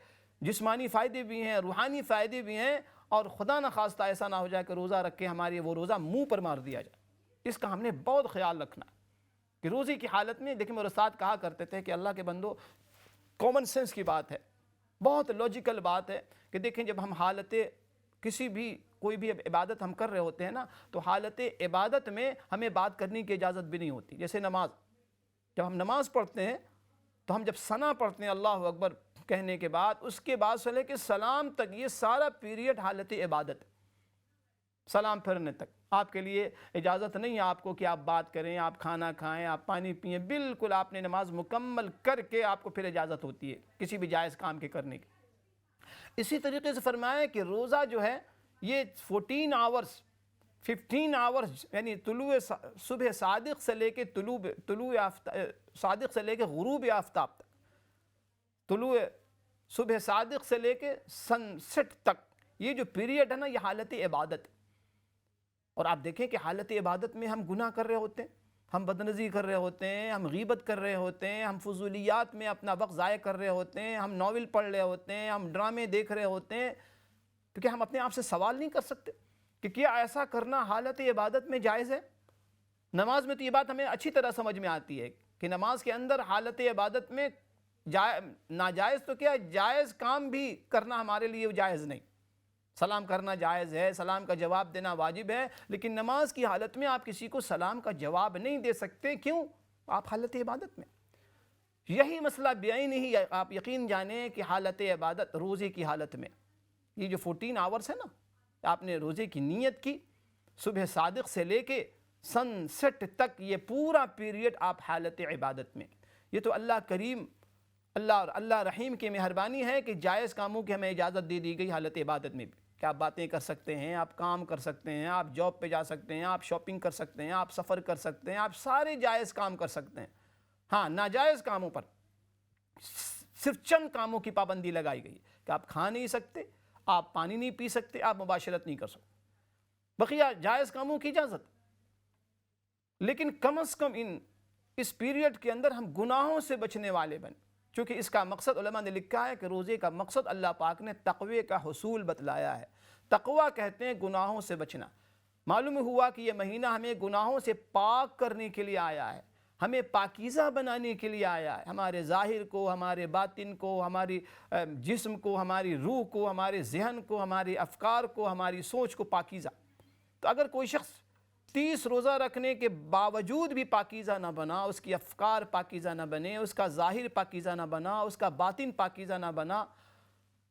جسمانی فائدے بھی ہیں، روحانی فائدے بھی ہیں، اور خدا نہ خواستہ ایسا نہ ہو جائے کہ روزہ رکھ کے ہماری وہ روزہ منہ پر مار دیا جائے. اس کا ہم نے بہت خیال رکھنا ہے کہ روزے کی حالت میں، دیکھیں میرے استاد کہا کرتے تھے کہ اللہ کے بندو، کامن سینس کی بات ہے، بہت لاجیکل بات ہے کہ دیکھیں جب ہم حالت کسی بھی کوئی بھی عبادت ہم کر رہے ہوتے ہیں نا، تو حالت عبادت میں ہمیں بات کرنے کی اجازت بھی نہیں ہوتی. جیسے نماز، جب ہم نماز پڑھتے ہیں تو ہم جب ثنا پڑھتے ہیں اللہ اکبر کہنے کے بعد، اس کے بعد سے لے کے سلام تک یہ سارا پیریڈ حالت عبادت ہے. سلام پھرنے تک آپ کے لیے اجازت نہیں ہے آپ کو کہ آپ بات کریں، آپ کھانا کھائیں، آپ پانی پئیں. بالکل آپ نے نماز مکمل کر کے آپ کو پھر اجازت ہوتی ہے کسی بھی جائز کام کے کرنے کی. اسی طریقے سے فرمایا کہ روزہ جو ہے یہ 14 آورز 15 آورز یعنی طلوع صبح صادق سے لے کے طلوع صادق سے لے کے غروب آفتاب تک، طلوع صبح صادق سے لے کے سن سیٹ تک، یہ جو پیریڈ ہے نا، یہ حالت عبادت. اور آپ دیکھیں کہ حالت عبادت میں ہم گناہ کر رہے ہوتے ہیں، ہم بدنظری کر رہے ہوتے ہیں، ہم غیبت کر رہے ہوتے ہیں، ہم فضولیات میں اپنا وقت ضائع کر رہے ہوتے ہیں، ہم ناول پڑھ رہے ہوتے ہیں، ہم ڈرامے دیکھ رہے ہوتے ہیں. تو کیا ہم اپنے آپ سے سوال نہیں کر سکتے کہ کیا ایسا کرنا حالت عبادت میں جائز ہے؟ نماز میں تو یہ بات ہمیں اچھی طرح سمجھ میں آتی ہے کہ نماز کے اندر حالت عبادت میں ناجائز تو کیا جائز کام بھی کرنا ہمارے لیے جائز نہیں. سلام کرنا جائز ہے، سلام کا جواب دینا واجب ہے، لیکن نماز کی حالت میں آپ کسی کو سلام کا جواب نہیں دے سکتے. کیوں؟ آپ حالت عبادت میں. یہی مسئلہ بعین ہی آپ یقین جانیں کہ حالت عبادت روزے کی حالت میں، یہ جو 14 آورز ہے نا، آپ نے روزے کی نیت کی، صبح صادق سے لے کے سن سیٹ تک یہ پورا پیریڈ آپ حالت عبادت میں. یہ تو اللہ کریم، اللہ رحیم کی مہربانی ہے کہ جائز کاموں کی ہمیں اجازت دے دی گئی حالت عبادت میں بھی، کہ آپ باتیں کر سکتے ہیں، آپ کام کر سکتے ہیں، آپ جاب پہ جا سکتے ہیں، آپ شاپنگ کر سکتے ہیں، آپ سفر کر سکتے ہیں، آپ سارے جائز کام کر سکتے ہیں. ہاں، ناجائز کاموں پر صرف چند کاموں کی پابندی لگائی گئی کہ آپ کھا نہیں سکتے، آپ پانی نہیں پی سکتے، آپ مباشرت نہیں کر سکتے. بقیہ جائز کاموں کی اجازت. لیکن کم از کم اس پیریڈ کے اندر ہم گناہوں سے بچنے والے بن، چونکہ اس کا مقصد علماء نے لکھا ہے کہ روزے کا مقصد اللہ پاک نے تقوی کا حصول بتلایا ہے. تقوی کہتے ہیں گناہوں سے بچنا. معلوم ہوا کہ یہ مہینہ ہمیں گناہوں سے پاک کرنے کے لیے آیا ہے، ہمیں پاکیزہ بنانے کے لیے آیا ہے، ہمارے ظاہر کو، ہمارے باطن کو، ہماری جسم کو، ہماری روح کو، ہمارے ذہن کو، ہمارے افکار کو، ہماری سوچ کو پاکیزہ. تو اگر کوئی شخص 30 روزہ رکھنے کے باوجود بھی پاکیزہ نہ بنا، اس کی افکار پاکیزہ نہ بنے، اس کا ظاہر پاکیزہ نہ بنا، اس کا باطن پاکیزہ نہ بنا،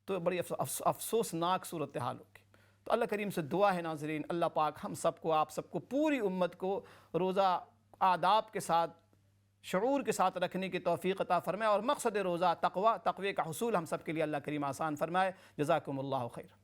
تو بڑی افسوسناک صورتحال ہوگی. تو اللہ کریم سے دعا ہے ناظرین، اللہ پاک ہم سب کو، آپ سب کو، پوری امت کو روزہ آداب کے ساتھ، شعور کے ساتھ رکھنے کی توفیق عطا فرمائے، اور مقصد روزہ تقوی کا حصول ہم سب کے لیے اللہ کریم آسان فرمائے. جزاکم اللہ خیر.